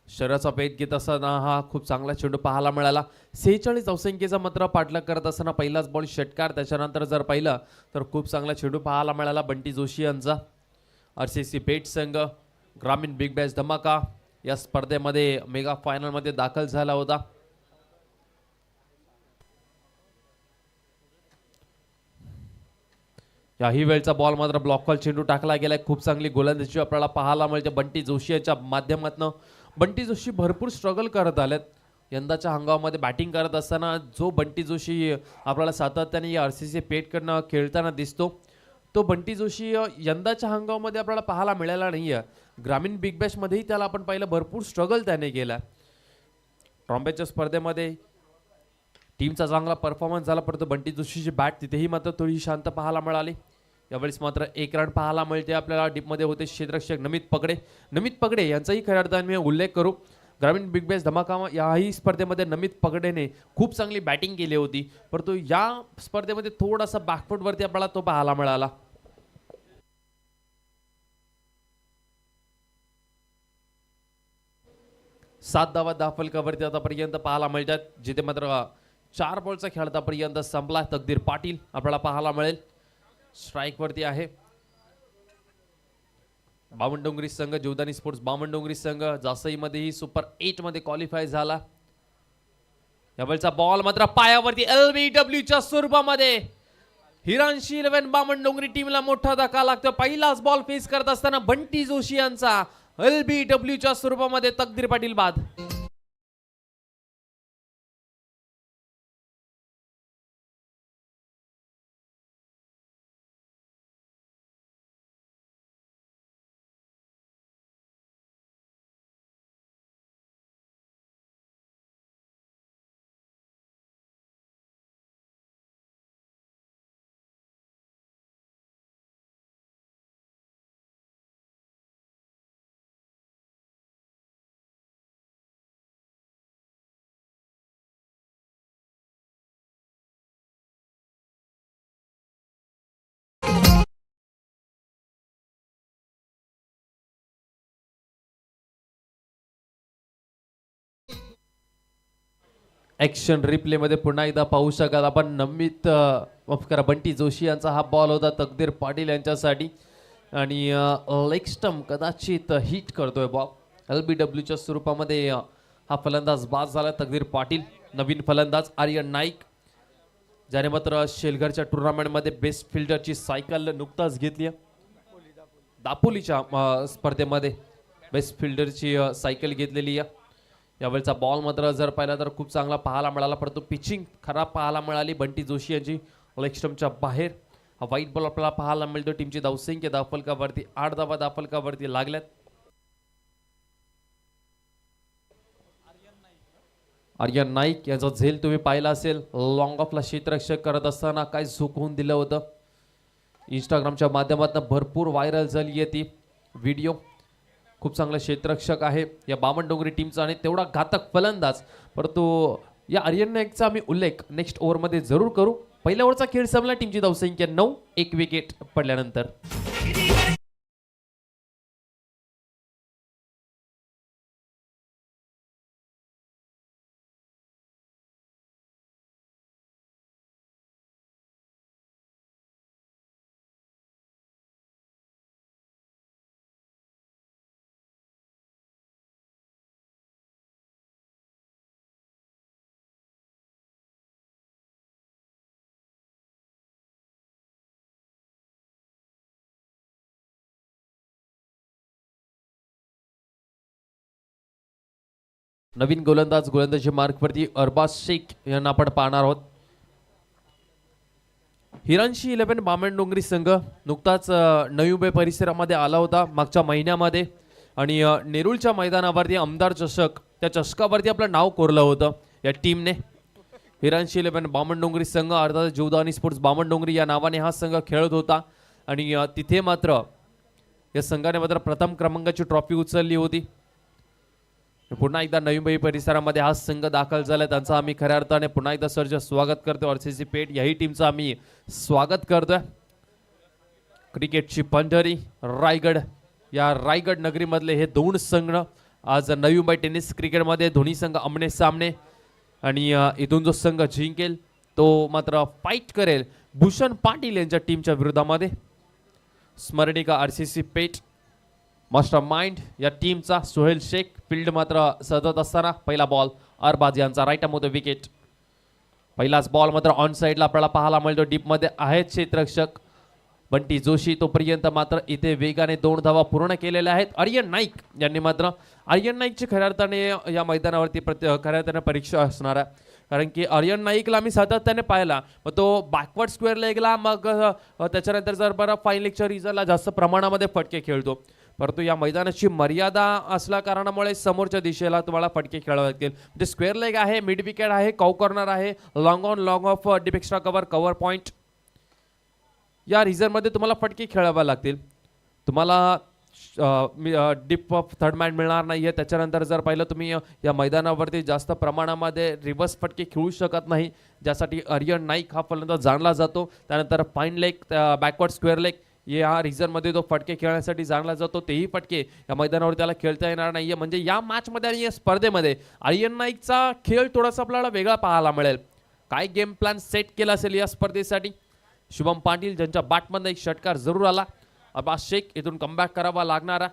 शरीराचा वेध घेत असताना हा खूप चांगला चेंडू पाहायला मिळाला. 46 धावसंख्येचा मात्र पाठलाग करत असताना पहिलाच बॉल षटकार. त्याच्यानंतर जर पाहिलं तर खूप चांगला चेंडू पाहायला मिळाला बंटी जोशी यांचा. RCC पेठ संघ ग्रामीण बिग बॅश धमाका या स्पर्धेमध्ये मेगा फायनलमध्ये दाखल झाला होता. याही वेळचा बॉल मात्र ब्लॉकॉल चेंडू टाकला गेलाय. खूप चांगली गोलंदाजी आपल्याला पाहायला मिळते बंटी जोशी यांच्या माध्यमातून. बंटी जोशी भरपूर स्ट्रगल करत आलेत यंदाच्या हंगामामध्ये बॅटिंग करत असताना. जो बंटी जोशी आपल्याला सातत्याने या RCC पेठकडनं खेळताना दिसतो तो बंटी जोशी यंदाच्या हंगामामध्ये आपल्याला पाहायला मिळाला नाहीये. ग्रामीण बिग बॅश मध्येही त्याला आपण पाहिलं भरपूर स्ट्रगल त्याने केला. ट्रॉम्पेच्या स्पर्धेमध्ये टीमचा चांगला परफॉर्मन्स झाला, परंतु बंटी जोशीची बॅट तिथेही मात्र थोडी शांत पाहायला मिळाली. यावेळेस मात्र एक रन पाहायला मिळते आपल्याला. डीपमध्ये होते क्षेत्ररक्षक नमित पगडे यांचाही खऱ्या अर्थाने मी उल्लेख करू. ग्रामीण बिग बॅश धमाका याही स्पर्धेमध्ये नमित पगडेने खूप चांगली बॅटिंग केली होती, परंतु या स्पर्धेमध्ये थोडासा बॅकफुटवरती आपल्याला तो पाहायला मिळाला. सात धावा फलकावरती आतापर्यंत पाहायला मिळतात, जिथे मात्र 4 बॉलचा खेळ आतापर्यंत संपला. तकदीर पाटील आपल्याला पाहायला मिळेल स्ट्राइक वरती आहे. बामणडोंगरी संघ, जीवदानी स्पोर्ट्स बामणडोंगरी संघ जासईमध्येही सुपर 8 मध्ये क्वालिफाय झाला. यावेळचा बॉल मात्र पायावरती LBW च्या स्वरूपामध्ये. हिरांशी 11 बामणडोंगरी टीमला मोठा धक्का लागतो. पहिलाच बॉल फेस करत असताना बंटी जोशी यांचा LBW च्या स्वरूपामध्ये तकदीर पाटील बाद. ऍक्शन रिप्ले मध्ये पुन्हा एकदा पाहू शकाल आपण. बंटी जोशी यांचा हा बॉल होता तकदीर पाटील यांच्यासाठी आणि लेग स्टंप कदाचित हिट करतोय बॉल. LBW च्या स्वरूपामध्ये हा फलंदाज बाद झाला तकदीर पाटील. नवीन फलंदाज आर्यन नाईक, ज्याने मात्र शेलघरच्या टुर्नामेंटमध्ये बेस्ट फिल्डरची सायकल नुकताच घेतली. दापोलीच्या स्पर्धेमध्ये बेस्ट फिल्डरची सायकल घेतलेली आहे. यावेळचा बॉल मात्र जर पाहिला तर खूप चांगला पाहायला मिळाला, परंतु पिचिंग खराब पाहायला मिळाली बंटी जोशी यांची. लेग स्टंपच्या बाहेर हा वाईट बॉल आपल्याला पाहायला मिळतो. टीमची धावसंख्या धावफलकावरती 8 धावा धावफलकावरती लागल्यात. आर्यन नाईक याचा झेल तुम्ही पाहिला असेल. लॉंग ऑफला क्षेत्ररक्षक करत असताना काय झोकवून दिलं होतं. इंस्टाग्रामच्या माध्यमातून भरपूर व्हायरल झाली आहे ती व्हिडिओ. खूप चांगला क्षेत्ररक्षक आहे या बामणडोंगरी टीमचा आणि तेवढा घातक फलंदाज. परंतु या आर्यन नाईकचा आम्ही उल्लेख नेक्स्ट ओव्हरमध्ये जरूर करू. पहिल्या ओव्हरचा खेळ संपला. टीमची धावसंख्या 9, 1 विकेट पडल्यानंतर. नवीन गोलंदाजी मार्कवरती अरबाज शेख यांना आपण पाहणार आहोत. हिरांशी 11 बामणडोंगरी संघ नुकताच नवी मुंबई परिसरामध्ये आला होता मागच्या महिन्यामध्ये आणि नेरूळच्या मैदानावरती आमदार चषक त्या चषकावरती आपलं नाव कोरलं होतं या टीमने. हिरांशी 11 बामणडोंगरी संघ अर्थात जीवदानी स्पोर्ट्स बामणडोंगरी या नावाने हा संघ खेळत होता आणि तिथे मात्र या संघाने मात्र प्रथम क्रमांकाची ट्रॉफी उचलली होती. पुन्हा एकदा नवी मुंबई परिसरामध्ये हा संघ दाखल झाला. त्यांचा आम्ही खऱ्या अर्थाने पुन्हा एकदा सर्ज स्वागत करतो. आरसीसी पेठ याही टीमचं आम्ही स्वागत करतोय. क्रिकेटची पंढरी रायगड या रायगड नगरीमधले हे दोन संघ आज नवी मुंबई टेनिस क्रिकेटमध्ये दोन्ही संघ आमने सामने आणि इथून जो संघ जिंकेल तो मात्र फाईट करेल भूषण पाटील यांच्या टीमच्या विरोधामध्ये. स्मरणिका आरसीसी पेठ मास्टर माइंड या टीमचा सोहेल शेख. फील्ड मात्र सजत असताना पहिला बॉल अरबाज यांचा राईट मध्ये विकेट. पहिलाच बॉल मात्र ऑन साईडला आपल्याला पाहायला मिळतो. डीपमध्ये आहेत क्षेत्ररक्षक बंटी जोशी. तोपर्यंत मात्र इथे वेगाने 2 धावा पूर्ण केलेल्या आहेत. आर्यन नाईक यांनी मात्र आर्यन नाईकची खऱ्या अर्थाने या मैदानावरती खऱ्या अर्थाने परीक्षा असणार आहे. कारण की आर्यन नाईकला मी सातत्याने पाहिला मग तो बॅकवर्ड स्क्वेअर लेगला मग त्याच्यानंतर जर बरं फाईन लेगच्या रिझनला जास्त प्रमाणामध्ये फटके खेळतो. परंतु या मैदानाची मर्यादा असल्या कारणामुळे समोरच्या दिशेला तुम्हाला फटके खेळावे लागतील. म्हणजे स्क्वेअर लेग आहे, मिड विकेट आहे, कॉ कॉर्नर आहे, long on long of, deep extra cover point या रिझनमध्ये तुम्हाला फटके खेळावे लागतील. तुम्हाला डीप ऑफ थर्ड मॅन मिळणार नाही आहे. त्याच्यानंतर जर पाहिलं तुम्ही या मैदानावरती जास्त प्रमाणामध्ये रिव्हर्स फटके खेळू शकत नाही ज्यासाठी आर्यन नाईक हा फलंदाज जाणला जातो. त्यानंतर fine leg, backward square leg या रिझनमध्ये तो फटके खेळण्यासाठी जाणला जातो. तेही फटके या मैदानावर त्याला खेळता येणार नाहीये. म्हणजे या मॅचमध्ये आणि या स्पर्धेमध्ये आर्यन नाईकचा खेळ थोडासा आपल्याला वेगळा पाहायला मिळेल. काय गेम प्लॅन सेट केला असेल या स्पर्धेसाठी. शुभम पाटील ज्यांच्या बॅटमध्ये एक षटकार जरूर आला. अब्बास शेख इथून कमबॅक करावा लागणारा.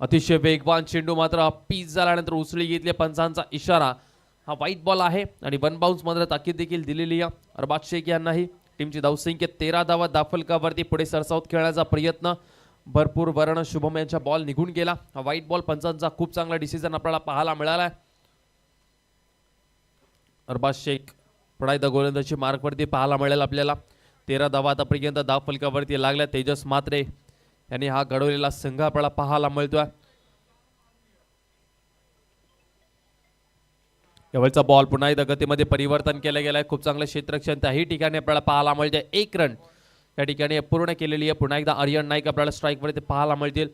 अतिशय वेगवान चेंडू मात्र पीच झाल्यानंतर उचली घेतली. पंचांचा इशारा. हा व्हाईट बॉल आहे आणि 1 बाउन्स मात्र ताकीद देखील दिलेली आहे अरबाज शेख यांनाही. टीमची धावसंख्या 13 धावा दाफलकावरती पुढे सरसावत खेळण्याचा प्रयत्न. भरपूर वर्ण शुभम यांचा बॉल निघून गेला. हा व्हाईट बॉल पंचांचा खूप चांगला डिसिजन आपल्याला पाहायला मिळाला. अरबाज शेख पुन्हा एकदा गोलंदाजी मार्कवरती पाहायला मिळेल आपल्याला. 13 धावा आतापर्यंत दाफलकावरती लागल्या. तेजस म्हात्रे यांनी हा घडवलेला संघ आपल्याला पाहायला मिळतोय. एवढचा बॉल पुन्हा एकदा गतीमध्ये परिवर्तन केलं गेलं आहे. खूप चांगलं क्षेत्ररक्षण त्याही ठिकाणी आपल्याला पाहायला मिळते. 1 रन या ठिकाणी पूर्ण केलेली आहे. पुन्हा एकदा आर्यन नाईक आपल्याला स्ट्राईकवरती पाहायला मिळतील.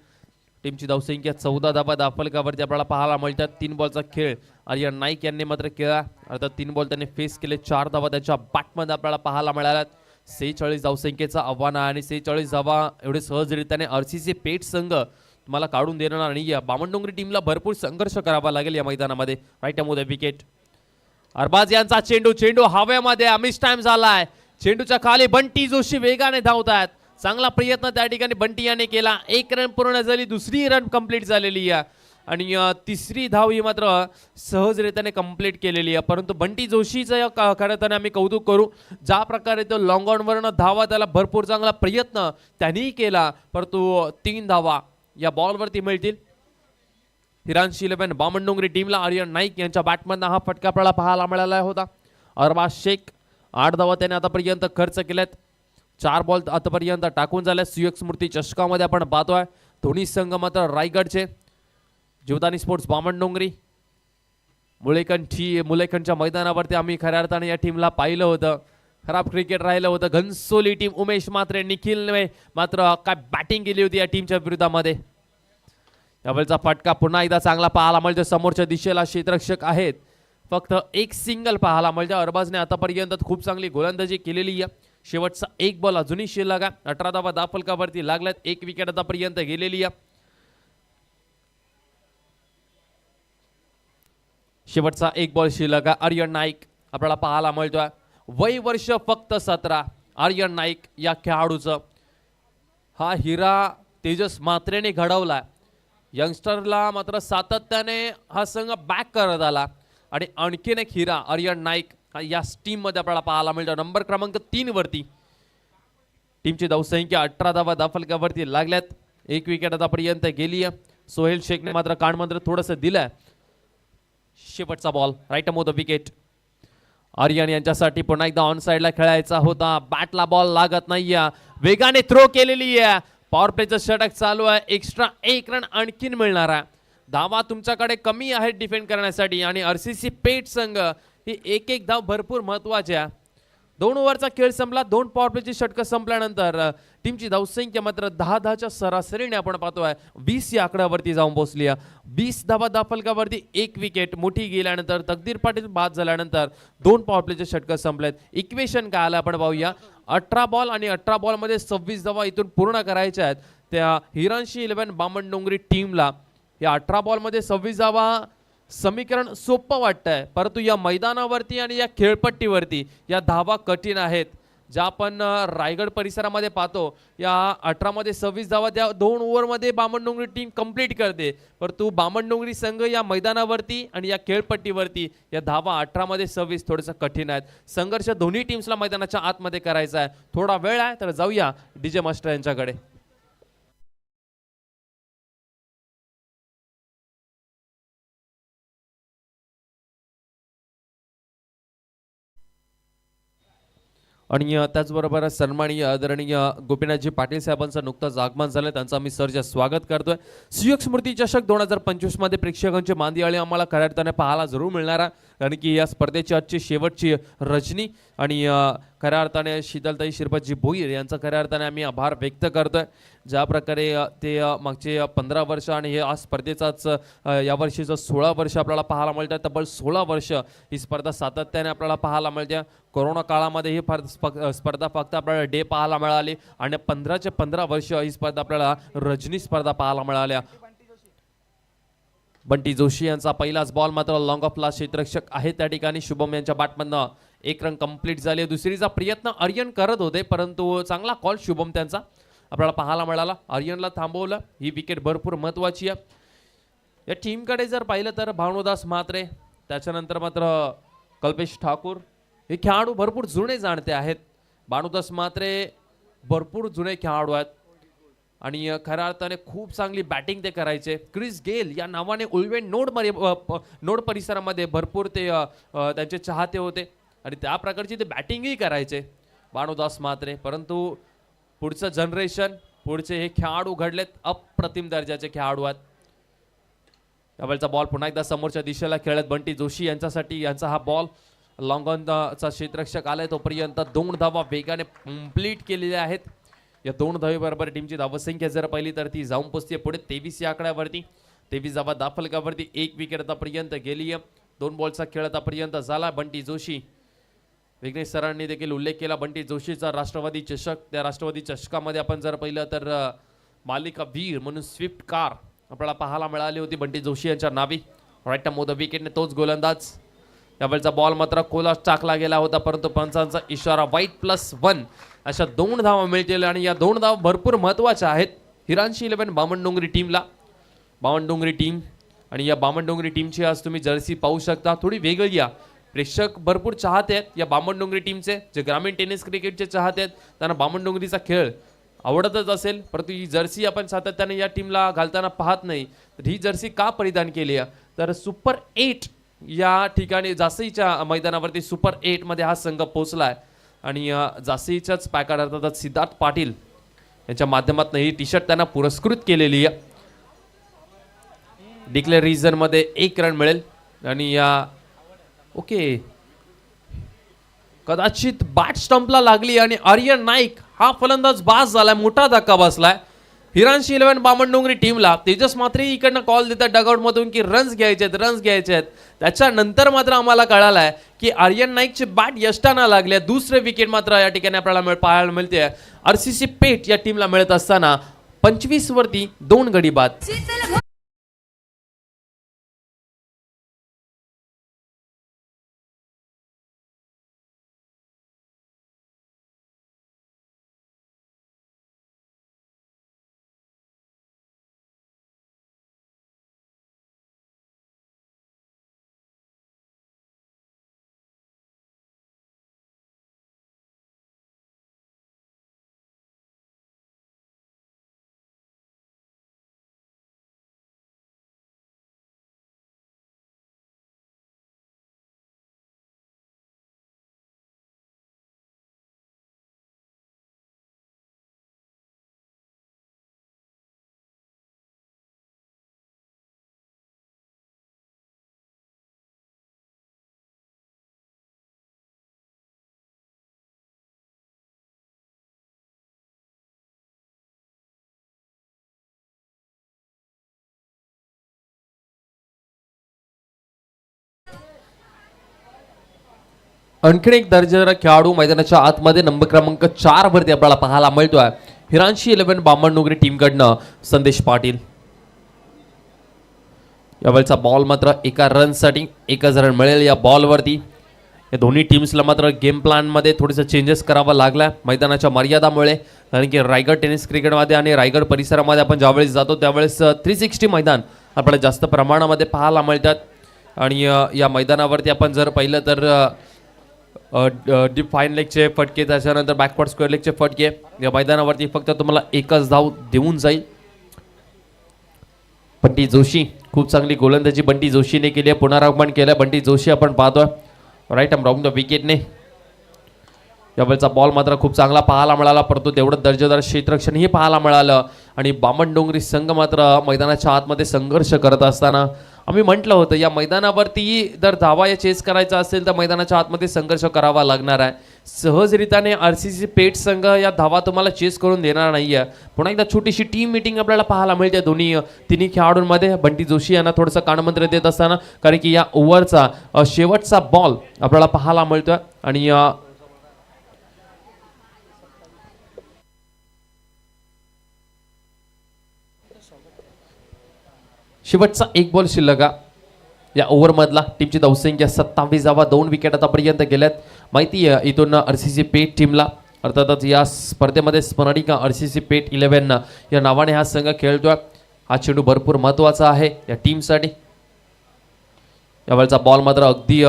टीमची धावसंख्या 14 धावा दाफलकावरती आपल्याला पाहायला मिळतात. 3 बॉलचा खेळ आर्यन नाईक यांनी मात्र केला. अर्थात 3 बॉल त्यांनी फेस केले. 4 धावा त्यांच्या बॅटमध्ये आपल्याला पाहायला मिळाल्यात. 46 धावसंख्येचं आव्हान आहे आणि 46 धावा एवढे सहजरित्याने आरसीसी पेठ संघ तुम्हाला काढून देणार नाही. या बामणडोंगरी टीमला भरपूर संघर्ष करावा लागेल या मैदानामध्ये. राईट मध्ये विकेट. अरबाज यांचा चेंडू हवेमध्ये अमिस टाइम झालाय. चेंडूच्या खाली बंटी जोशी वेगाने धावतात. चांगला प्रयत्न त्या ठिकाणी बंटी याने केला. 1 रन पूर्ण झाली. दुसरी रन कंप्लीट झालेली आहे आणि तिसरी धाव ही मात्र सहजरित्याने कंप्लीट केलेली आहे. परंतु बंटी जोशीचं खरं तर आम्ही कौतुक करू. ज्या प्रकारे तो लॉंग ऑनवरनं धावा त्याला भरपूर चांगला प्रयत्न त्यांनी केला. परंतु 3 धावा या बॉलवरती मिळतील. हिरांशी 11 बामणडोंगरी टीमला आर्यन नाईक यांच्या बॅटमधनं हा फटका आपल्याला पाहायला मिळाला होता. अरबाज शेख 8 धावा त्याने आतापर्यंत खर्च केल्यात. 4 बॉल आतापर्यंत टाकून झाल्या. सुयोग स्मृती चषकामध्ये आपण पाहतोय दोन्ही संघ मात्र रायगडचे. जीवदानी स्पोर्ट्स बामणडोंगरी मुलेखनच्या मैदानावरती आम्ही खऱ्या अर्थाने या टीमला पाहिलं होतं. खराब क्रिकेट राहिलं होतं. घनसोली टीम, उमेश मात्रे, निखिलने मात्र काय बॅटिंग केली होती या टीमच्या विरोधामध्ये. यावेळचा फटका पुन्हा एकदा चांगला पाहायला मिळतो. समोरच्या दिशेला क्षेत्ररक्षक आहेत, फक्त एक सिंगल पाहायला मिळते. अरबाजने आतापर्यंत खूप चांगली गोलंदाजी केलेली आहे. शेवटचा एक बॉल अजूनही शिल्लक आहे. 18 धावा दाफलकावरती लागल्यात. एक विकेट आतापर्यंत गेलेली आहे. शेवटचा एक बॉल शिल्लक आहे. आर्यन नाईक आपल्याला पाहायला मिळतोय. वय वर्ष फक्त 17. आर्यन नाईक या खेळाडूचं हा हिरा तेजस मात्रेने घडवला. यंगस्टरला मात्र सातत्याने हा संघ बॅक करत आला आणि आणखीन एक हिरा आर्यन नाईक या टीम मध्ये आपल्याला पाहायला मिळतो. नंबर क्रमांक 3 वरती टीमची धावसंख्या 18 धावा दाफलकावरती लागल्यात. एक विकेट आतापर्यंत गेली आहे. सोहेल शेखने मात्र कानमंत्र थोडंसं दिलंय. शेवटचा ball right Amod wicket. Aryan यांच्यासाठी पुन्हा एकदा ऑन साइडला खेळायचा होता. बॅटला बॉल लागत नाहीये. वेगाने थ्रो केलेली आहे. पॉवर प्लेचं षटक चालू आहे. एक्स्ट्रा 1 रन आणखीन मिळणार आहे. धावा तुमच्याकडे कमी आहेत डिफेंड करण्यासाठी आणि आरसीसी पेठ संघ ही एक धाव भरपूर महत्वाची आहे. 2 ओव्हरचा खेळ संपला. 2 पॉवर प्लेची षटकं संपल्यानंतर टीमची धावसंख्या मात्र 10-10च्या सरासरीने आपण पाहतोय 20 या आकड्यावरती जाऊन पोहोचली आहे. 20 धावा दाफलकावरती एक विकेट मोठी गेल्यानंतर तकदीर पाटील बाद झाल्यानंतर 2 पॉवर प्लेचे षटकं संपलेत. इक्वेशन काय आलं आपण पाहूया. 18 बॉल आणि 18 बॉल मध्ये 26 धावा इथून पूर्ण करायच्या आहेत त्या हिरांशी 11 बामणडोंगरी टीमला. या 18 बॉल मध्ये 26 धावा समीकरण सोपं वाटतंय, परंतु या मैदानावरती आणि या खेळपट्टीवरती या धावा कठीण आहेत. ज्या आपण रायगड परिसरामध्ये पाहतो या 18 मध्ये 26 धावा त्या 2 ओव्हरमध्ये बामणडोंगरी टीम कंप्लीट करते, परंतु बामणडोंगरी संघ या मैदानावरती आणि या खेळपट्टीवरती या धावा 18 मध्ये 26 थोडंसं कठीण आहेत. संघर्ष दोन्ही टीम्सला मैदानाच्या आतमध्ये करायचा आहे. थोडा वेळ आहे तर जाऊया डीजे मास्टर यांच्याकडे. आणि त्याचबरोबर सन्माननीय आदरणीय गोपीनाथजी पाटील साहेबांचं नुकतंच आगमन झालं, त्यांचं आम्ही सरचे स्वागत करतोय. सुयोग स्मृती चषक 2025 मध्ये प्रेक्षकांची मांदियाळी आम्हाला खऱ्या अर्थाने पाहायला जरूर मिळणार आहे, कारण की या स्पर्धेची आजची शेवटची रजनी आणि खऱ्या अर्थाने शीतलताई शिरपतजी भोईर यांचा खऱ्या अर्थाने आम्ही आभार व्यक्त करतोय. ज्या प्रकारे ते मागचे 15 वर्ष आणि हे आज स्पर्धेचाच यावर्षीचं 16 वर्ष आपल्याला पाहायला मिळतं. तब्बल 16 वर्ष ही स्पर्धा सातत्याने आपल्याला पाहायला मिळते. कोरोना काळामध्ये ही स्पर्धा फक्त आपल्याला डे पाहायला मिळाली आणि 15चे 15 वर्ष ही स्पर्धा आपल्याला रजनी स्पर्धा पाहायला मिळाल्या. बंटी जोशी यांचा पहिलाच बॉल मात्र लॉंग ऑफ लास्ट क्षेत्ररक्षक आहे त्या ठिकाणी. शुभम यांच्या बॅटमधनं 1 रन कंप्लीट झाले. दुसरीचा प्रयत्न आर्यन करत होते, परंतु चांगला कॉल शुभम त्यांचा आपल्याला पाहायला मिळाला. आर्यनला थांबवलं. ही विकेट भरपूर महत्वाची आहे. या टीमकडे जर पाहिलं तर भावनोदास म्हात्रे, त्याच्यानंतर मात्र कल्पेश ठाकूर हे खेळाडू भरपूर जुने जाणते आहेत. भानुदास म्हात्रे भरपूर जुने खेळाडू आहेत आणि खऱ्या अर्थाने खूप चांगली बॅटिंग ते करायचे. क्रिस गेल या नावाने उल्वेन नोड परिसरामध्ये भरपूर ते त्यांचे चाहते होते आणि त्या प्रकारची ते बॅटिंगही करायचे भानुदास म्हात्रे. परंतु पुढचं जनरेशन, पुढचे हे खेळाडू घडलेत, अप्रतिम दर्जाचे खेळाडू आहेत. यावेळचा बॉल पुन्हा एकदा समोरच्या दिशेला खेळत बंटी जोशी यांच्यासाठी यांचा हा बॉल लॉंग ऑनचा क्षेत्ररक्षक आलाय तोपर्यंत 2 धावा वेगाने कंप्लीट केलेल्या आहेत. या 2 धावेबरोबर टीमची धावसंख्या जर पाहिली तर ती जाऊन पोचते पुढे 23 या आकड्यावरती. 23 धावा दाफलकावरती. 1 विकेट आतापर्यंत गेली आहे. 2 बॉलचा खेळ आतापर्यंत झाला. बंटी जोशी, विघ्नेश सरांनी देखील उल्लेख केला बंटी जोशीचा राष्ट्रवादी चषक. त्या राष्ट्रवादी चषकामध्ये आपण जर पाहिलं तर मालिका वीर म्हणून स्विफ्ट कार आपल्याला पाहायला मिळाली होती बंटी जोशी यांच्या नावी. राईट मोद विकेटने तोच गोलंदाज. यावेळचा बॉल मात्र कोलास टाकला गेला होता, परंतु पंचांचा इशारा +1 अशा 2 धावा मिळतील आणि या 2 धावा भरपूर महत्त्वाच्या आहेत हिरांशी 11 बामणडोंगरी टीमला. बामणडोंगरी टीम आणि या बामणडोंगरी टीमची आज तुम्ही जर्सी पाहू शकता, थोडी वेगळी आहे. प्रेक्षक भरपूर चाहते आहेत या बामणडोंगरी टीमचे. जे ग्रामीण टेनिस क्रिकेटचे चाहते आहेत त्यांना बामणडोंगरीचा खेळ आवडतच असेल, परंतु ही जर्सी आपण सातत्याने या टीमला घालताना पाहत नाही. तर ही जर्सी का परिधान केली आहे तर सुपर 8 या ठिकाणी जासईच्या मैदानावरती सुपर 8 मध्ये हा संघ पोहोचलाय आणि जासईच्याच पॅकर अर्थात सिद्धार्थ पाटील यांच्या माध्यमातून ही टी शर्ट त्यांना पुरस्कृत केलेली आहे. डिक्लेअर रिझन मध्ये 1 रन मिळेल. आणि या ओके कदाचित बॅट स्टंपला लागली आणि आर्यन नाईक हा फलंदाज बाद झालाय, मोठा धक्का बसलाय हिरांशी 11 बामणडोंगरी टीमला. तेजस मात्र इकडनं कॉल देतात डगआउट मधून की रन्स घ्यायचे आहेत. त्याच्यानंतर मात्र आम्हाला कळालंय की आर्यन नाईकची बॅट यष्टाना लागली. दुसरे विकेट मात्र या ठिकाणी आपल्याला पाहायला मिळते आरसीसी पेठ या टीमला मिळत असताना 25 वरती 2 गडी बाद. आणखीन एक दर्जेदार खेळाडू मैदानाच्या आतमध्ये नंबर क्रमांक 4 वरती आपल्याला पाहायला मिळतोय हिरांशी 11 बामणडोंगरी टीमकडनं संदेश पाटील. यावेळचा बॉल मात्र एका रनसाठी 1 रन मिळेल या बॉलवरती. या दोन्ही टीम्सला मात्र गेम प्लॅन मध्ये थोडंसं चेंजेस करावा लागला मैदानाच्या मर्यादामुळे, कारण की रायगड टेनिस क्रिकेटमध्ये आणि रायगड परिसरामध्ये आपण ज्यावेळेस जातो त्यावेळेस 360 मैदान आपल्याला जास्त प्रमाणामध्ये पाहायला मिळतात. आणि या मैदानावरती आपण जर पाहिलं तर डीप फाईन लेगचे फटके, त्याच्यानंतर बॅकवर्ड स्क्वेअर लेगचे फटके, या मैदानावरती फक्त तुम्हाला 1च धाव देऊन जाईल. बंटी जोशी खूप चांगली गोलंदाजी बंटी जोशीने केली आहे, पुनरागमन केलं बंटी जोशी आपण पाहतोय राईट आर्म राऊंड द विकेटने. यावेळचा बॉल मात्र खूप चांगला पाहायला मिळाला, परंतु तेवढं दर्जेदार क्षेत्ररक्षणही पाहायला मिळालं. आणि बामणडोंगरी संघ मात्र मैदानाच्या आतमध्ये संघर्ष करत असताना आम्ही म्हटलं होतं या मैदानावरती जर धावा या चेस करायचा असेल तर मैदानाच्या आतमध्ये संघर्ष करावा लागणार आहे. सहजरित्याने आरसीसी पेठ संघ या धावा तुम्हाला चेस करून देणार नाहीये. पुन्हा एकदा छोटीशी टीम मीटिंग आपल्याला पाहायला मिळते तिन्ही खेळाडूंमध्ये. बंटी जोशी यांना थोडंसं कानमंत्र देत असताना, कारण की या ओव्हरचा शेवटचा बॉल आपल्याला पाहायला मिळतोय आणि शेवटचा 1 बॉल शिल्लक या ओव्हरमधला. टीमची धावसंख्या 27 धावा, 2 विकेट आतापर्यंत गेल्यात. माहिती आहे इथून आरसीसी पेठ टीमला, अर्थातच या स्पर्धेमध्ये स्मरणिका आरसीसी पेठ 11 या नावाने हा संघ खेळतोय. हा चेंडू भरपूर महत्वाचा आहे या टीमसाठी. यावेळचा बॉल मात्र अगदी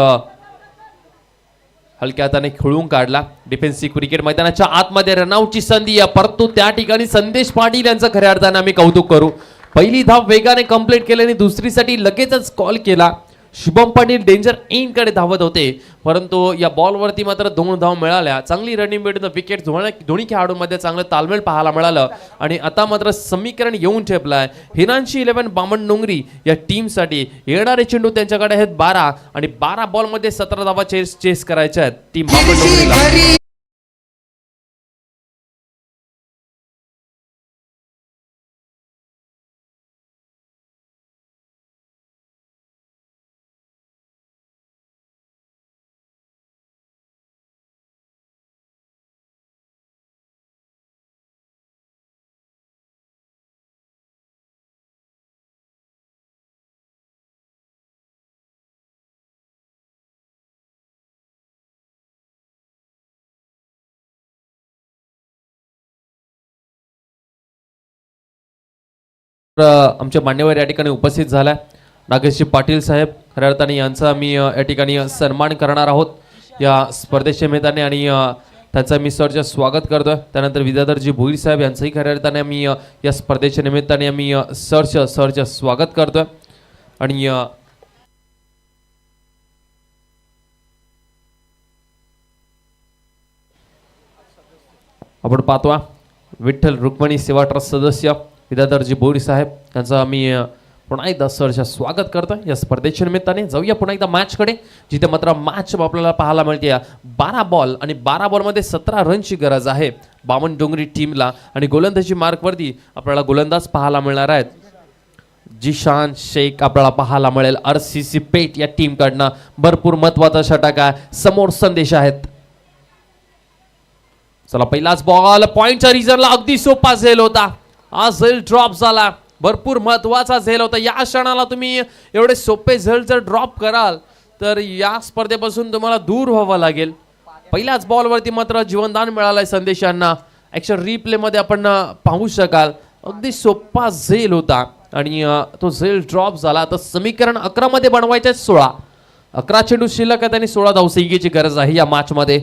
हलक्या हाताने खेळून काढला. डिफेन्सिव्ह क्रिकेट मैदानाच्या आतमध्ये रनआउटची संधी आहे, परंतु त्या ठिकाणी संदेश पाटील यांचं खऱ्या अर्थाने आम्ही कौतुक करू. पहिली धाव वेगाने कंप्लीट केल्याने दुसरीसाठी लगेचच कॉल केला. शुभम पाटील डेंजर एंड कडे धावत होते, परंतु या बॉलवरती मात्र 2 धाव मिळाल्या. चांगली रनिंग मिळून विकेट दोन्ही खेळाडूंमध्ये चांगलं तालमेल पाहायला मिळालं. आणि आता मात्र समीकरण येऊन ठेपलंय हिरांशी 11 बामणडोंगरी या टीमसाठी. येणारे चेंडू त्यांच्याकडे आहेत 12 आणि 12 बॉलमध्ये 17 धावा चेस करायच्या आहेत टीम बामणडोंगरीला. आमचे मान्यवर या ठिकाणी उपस्थित झाला. नागेशजी पाटील साहेब खऱ्या अर्थाने यांचा मी या ठिकाणी सन्मान करणार आहोत या स्पर्धेच्या निमित्ताने आणि त्यांचं मी सरचे स्वागत करतोय. त्यानंतर विद्याधरजी भोईर साहेब यांचंही खऱ्या अर्थाने मी या स्पर्धेच्या निमित्ताने मी सरचं स्वागत करतोय. आणि आपण पाहतोय विठ्ठल रुक्मिणी सेवा ट्रस्ट सदस्य विद्याधरजी भोईर साहेब यांचा मी पुन्हा एकदा सरच्या स्वागत करतं या स्पर्धेच्या निमित्ताने. जाऊया पुन्हा एकदा मॅचकडे, जिथे मात्र मॅच आपल्याला पाहायला मिळते 12 बॉल आणि 12 बॉलमध्ये 17 रनची गरज आहे बामणडोंगरी टीमला. आणि गोलंदाजी मार्कवरती आपल्याला गोलंदाज पाहायला मिळणार आहेत. जिशान शेख आपल्याला पाहायला मिळेल RCC पेठ या टीमकडनं. भरपूर महत्वाचा षटक आहे, समोर संदेश आहेत. चला पहिलाच बॉल पॉइंटच्या रिझनला अगदी सोपा झेल होता. हा झेल ड्रॉप झाला, भरपूर महत्वाचा झेल होता. या क्षणाला तुम्ही एवढे सोपे झेल जर ड्रॉप कराल तर या स्पर्धेपासून तुम्हाला दूर व्हावं लागेल. पहिल्याच बॉलवरती मात्र जीवनदान मिळालंय संदेशांना. ऍक्शन रिप्ले मध्ये आपण पाहू शकाल अगदी सोपा झेल होता आणि तो झेल ड्रॉप झाला. तर समीकरण 11 मध्ये बनवायचे 16. 11 चेंडू शिल्लक आहे, त्यांनी 16 धावसंख्येची गरज आहे या मॅच मध्ये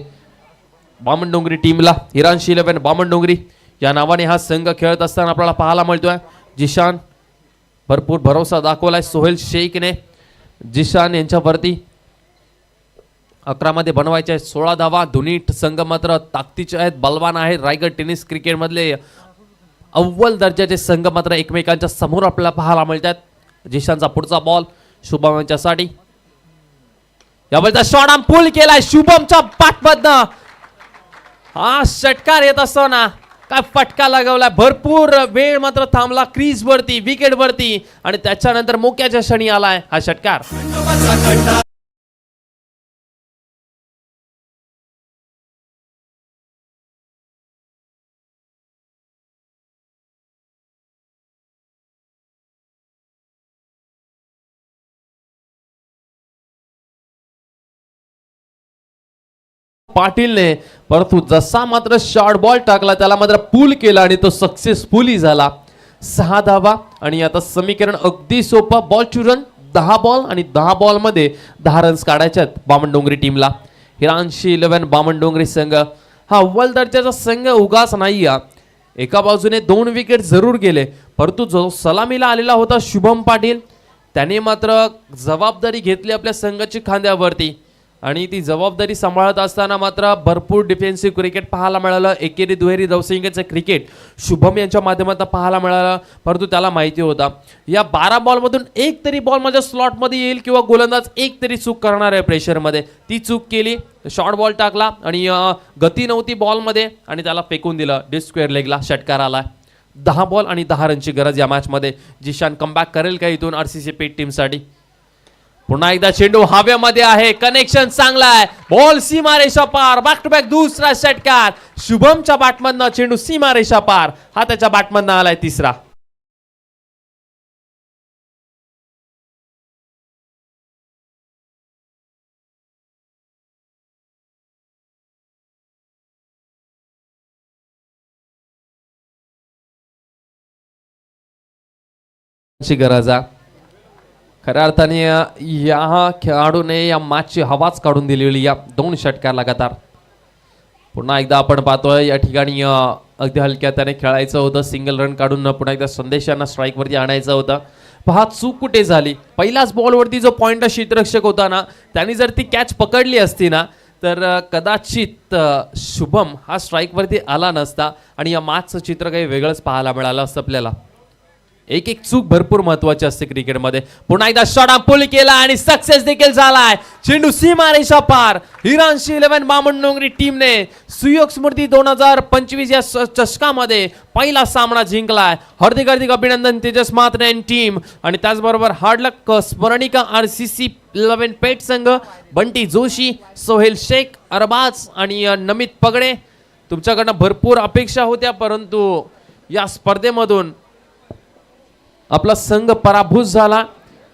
बामणडोंगरी टीमला. हिरांशी 11 बामणडोंगरी या नावाने हा संघ खेळत असताना आपल्याला पाहायला मिळतोय. जिशान भरपूर भरोसा दाखवलाय सोहेल शेखने. जिशान यांच्यावरती 11 मध्ये बनवायचे 16 धावा. दोन्ही संघ मात्र ताकदीचे आहेत, बलवान आहेत. रायगड टेनिस क्रिकेट मधले अव्वल दर्जाचे संघ मात्र एकमेकांच्या समोर आपल्याला पाहायला मिळतात. जिशानचा पुढचा बॉल शुभम यांच्यासाठी. यावेळेचा शॉट पुल केलाय शुभमच्या बॅटमधनं. हा षटकार येत असताना काय फटका लगावला. भरपूर वेळ मात्र थांबला क्रीज वरती, विकेट वरती आणि त्याच्यानंतर मोक्याच्या क्षणी आलाय हा षटकार. पाटीलने परंतु जसा मात्र शॉर्ट बॉल टाकला त्याला मात्र पूल केला आणि तो सक्सेसफुली झाला. 6 धावा आणि आता समीकरण अगदी सोपं. बॉल टू रन 10 बॉल आणि 10 बॉल मध्ये 10 रन्स काढायचे आहेत बामणडोंगरी टीमला. हिरांशी 11 बामणडोंगरी संघ हा अव्वल दर्जाचा संघ उगाच नाही. एका बाजूने 2 विकेट जरूर गेले, परंतु जो सलामीला आलेला होता शुभम पाटील त्याने मात्र जबाबदारी घेतली आपल्या संघाची खांद्यावरती आणि ती जबाबदारी सांभाळत असताना मात्र भरपूर डिफेन्सिव्ह क्रिकेट पाहायला मिळालं. एकेरी दुहेरी धावसंख्येचं क्रिकेट शुभम यांच्या माध्यमातून पाहायला मिळालं. परंतु त्याला माहिती होता या 12 बॉलमधून एक तरी बॉल माझ्या स्लॉटमध्ये येईल किंवा गोलंदाज एक तरी चूक करणार आहे प्रेशरमध्ये. ती चूक केली, शॉर्ट बॉल टाकला आणि गती नव्हती बॉलमध्ये आणि त्याला फेकून दिलं. डिस्क स्क्वेअर लेगला षटकार आला. 10 बॉल आणि 10 रनची गरज या मॅचमध्ये. जिशान कमबॅक करेल का इथून RCC पेठ टीमसाठी. पुन्हा एकदा चेंडू हवेमध्ये आहे, कनेक्शन चांगला आहे. बॉल सीमारेषा पार, बॅक टू बॅक दुसरा षटकार शुभमच्या बॅटमधनं. चेंडू सीमारेषा पार, हा त्याच्या बॅटमधनं आलाय तिसरा. गरज आहे खऱ्या अर्थाने या खेळाडूने या मॅचची हवाच काढून दिलेली या 2 षटकार लगातार. पुन्हा एकदा आपण पाहतोय या ठिकाणी अगदी हलक्या त्याने खेळायचं होतं. सिंगल रन काढून पुन्हा एकदा संदेशांना स्ट्राईक वरती आणायचं होतं. पहा चूक कुठे झाली. पहिल्याच बॉलवरती जो पॉइंट क्षेत्ररक्षक होता ना त्यांनी जर ती कॅच पकडली असती ना तर कदाचित शुभम हा स्ट्राईक वरती आला नसता आणि या मॅचचं चित्र काही वेगळंच पाहायला मिळालं असतं आपल्याला. एक एक चूक भरपूर महत्वाची असते क्रिकेटमध्ये. पुन्हा एकदा शॉट पुल केला आणि सक्सेस देखील झालाय. चेंडू सीमारेषा पार. हिरांशी 11 बामणडोंगरी टीमने सुयोग स्मृती 2025 या चषकामध्ये पहिला सामना जिंकलाय. हार्दिक हार्दिक अभिनंदन तेजस मात्रे आणि टीम. आणि त्याचबरोबर हार्ड लक स्मरणिका RCC 11 पेठ संघ, बंटी जोशी, सोहेल शेख, अरबाज आणि नमित पगडे. तुमच्याकडनं भरपूर अपेक्षा होत्या परंतु या स्पर्धेमधून आपला संघ पराभूत झाला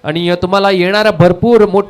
आणि तुम्हाला येणाऱ्या भरपूर मोठमोठ्या